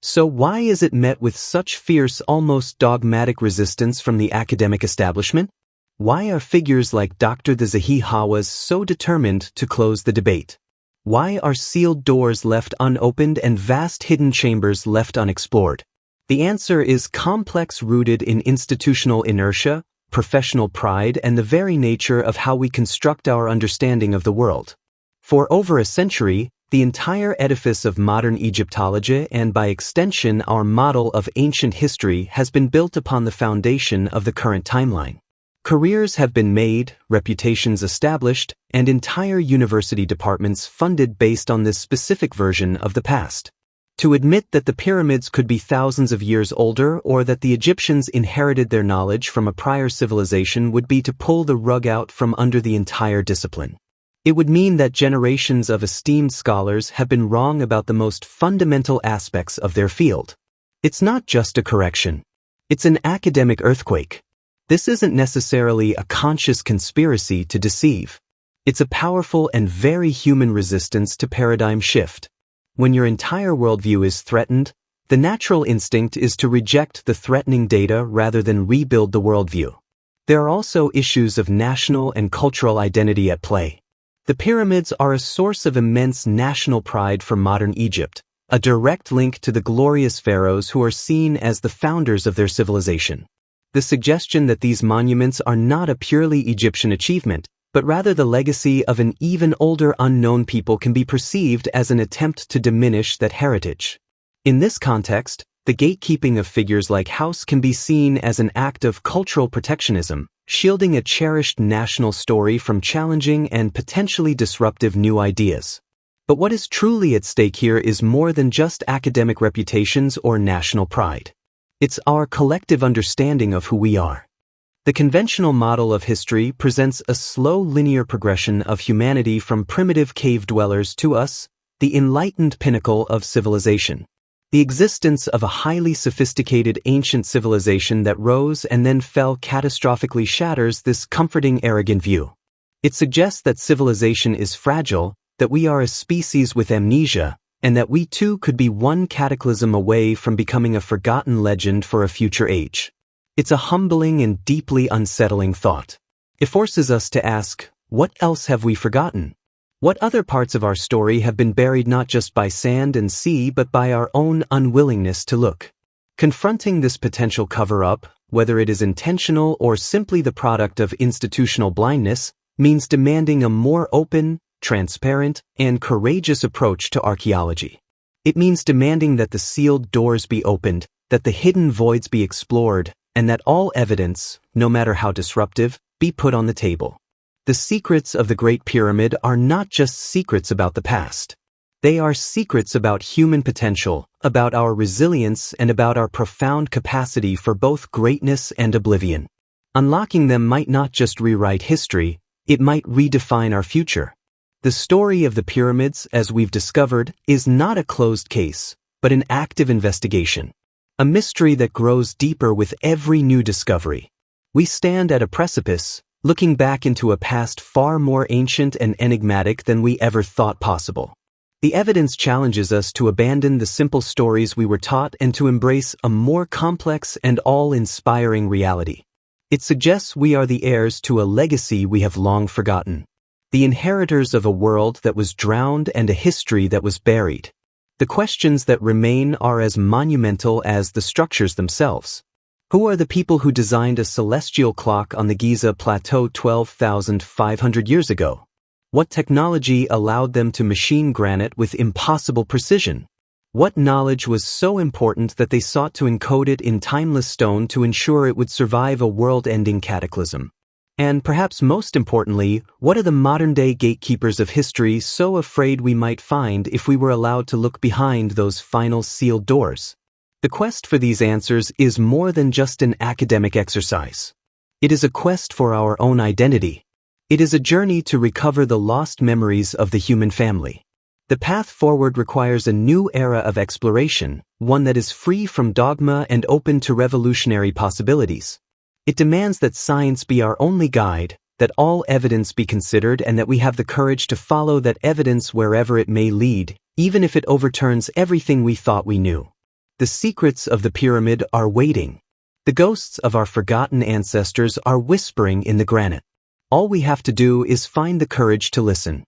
So why is it met with such fierce, almost dogmatic resistance from the academic establishment? Why are figures like Dr. the Zahi Hawass so determined to close the debate? Why are sealed doors left unopened and vast hidden chambers left unexplored? The answer is complex, rooted in institutional inertia, professional pride, and the very nature of how we construct our understanding of the world. For over a century, the entire edifice of modern Egyptology, and by extension our model of ancient history, has been built upon the foundation of the current timeline. Careers have been made, reputations established, and entire university departments funded based on this specific version of the past. To admit that the pyramids could be thousands of years older or that the Egyptians inherited their knowledge from a prior civilization would be to pull the rug out from under the entire discipline. It would mean that generations of esteemed scholars have been wrong about the most fundamental aspects of their field. It's not just a correction. It's an academic earthquake. This isn't necessarily a conscious conspiracy to deceive. It's a powerful and very human resistance to paradigm shift. When your entire worldview is threatened, the natural instinct is to reject the threatening data rather than rebuild the worldview. There are also issues of national and cultural identity at play. The pyramids are a source of immense national pride for modern Egypt, a direct link to the glorious pharaohs who are seen as the founders of their civilization. The suggestion that these monuments are not a purely Egyptian achievement, but rather the legacy of an even older unknown people, can be perceived as an attempt to diminish that heritage. In this context, the gatekeeping of figures like Hawass can be seen as an act of cultural protectionism, shielding a cherished national story from challenging and potentially disruptive new ideas. But what is truly at stake here is more than just academic reputations or national pride. It's our collective understanding of who we are. The conventional model of history presents a slow linear progression of humanity from primitive cave dwellers to us, the enlightened pinnacle of civilization. The existence of a highly sophisticated ancient civilization that rose and then fell catastrophically shatters this comforting, arrogant view. It suggests that civilization is fragile, that we are a species with amnesia, and that we too could be one cataclysm away from becoming a forgotten legend for a future age. It's a humbling and deeply unsettling thought. It forces us to ask, what else have we forgotten? What other parts of our story have been buried not just by sand and sea but by our own unwillingness to look? Confronting this potential cover-up, whether it is intentional or simply the product of institutional blindness, means demanding a more open, transparent, and courageous approach to archaeology. It means demanding that the sealed doors be opened, that the hidden voids be explored, and that all evidence, no matter how disruptive, be put on the table. The secrets of the Great Pyramid are not just secrets about the past. They are secrets about human potential, about our resilience, and about our profound capacity for both greatness and oblivion. Unlocking them might not just rewrite history, it might redefine our future. The story of the pyramids, as we've discovered, is not a closed case, but an active investigation. A mystery that grows deeper with every new discovery. We stand at a precipice, looking back into a past far more ancient and enigmatic than we ever thought possible. The evidence challenges us to abandon the simple stories we were taught and to embrace a more complex and awe-inspiring reality. It suggests we are the heirs to a legacy we have long forgotten. The inheritors of a world that was drowned and a history that was buried. The questions that remain are as monumental as the structures themselves. Who are the people who designed a celestial clock on the Giza plateau 12,500 years ago? What technology allowed them to machine granite with impossible precision? What knowledge was so important that they sought to encode it in timeless stone to ensure it would survive a world-ending cataclysm? And perhaps most importantly, what are the modern-day gatekeepers of history so afraid we might find if we were allowed to look behind those final sealed doors? The quest for these answers is more than just an academic exercise. It is a quest for our own identity. It is a journey to recover the lost memories of the human family. The path forward requires a new era of exploration, one that is free from dogma and open to revolutionary possibilities. It demands that science be our only guide, that all evidence be considered, and that we have the courage to follow that evidence wherever it may lead, even if it overturns everything we thought we knew. The secrets of the pyramid are waiting. The ghosts of our forgotten ancestors are whispering in the granite. All we have to do is find the courage to listen.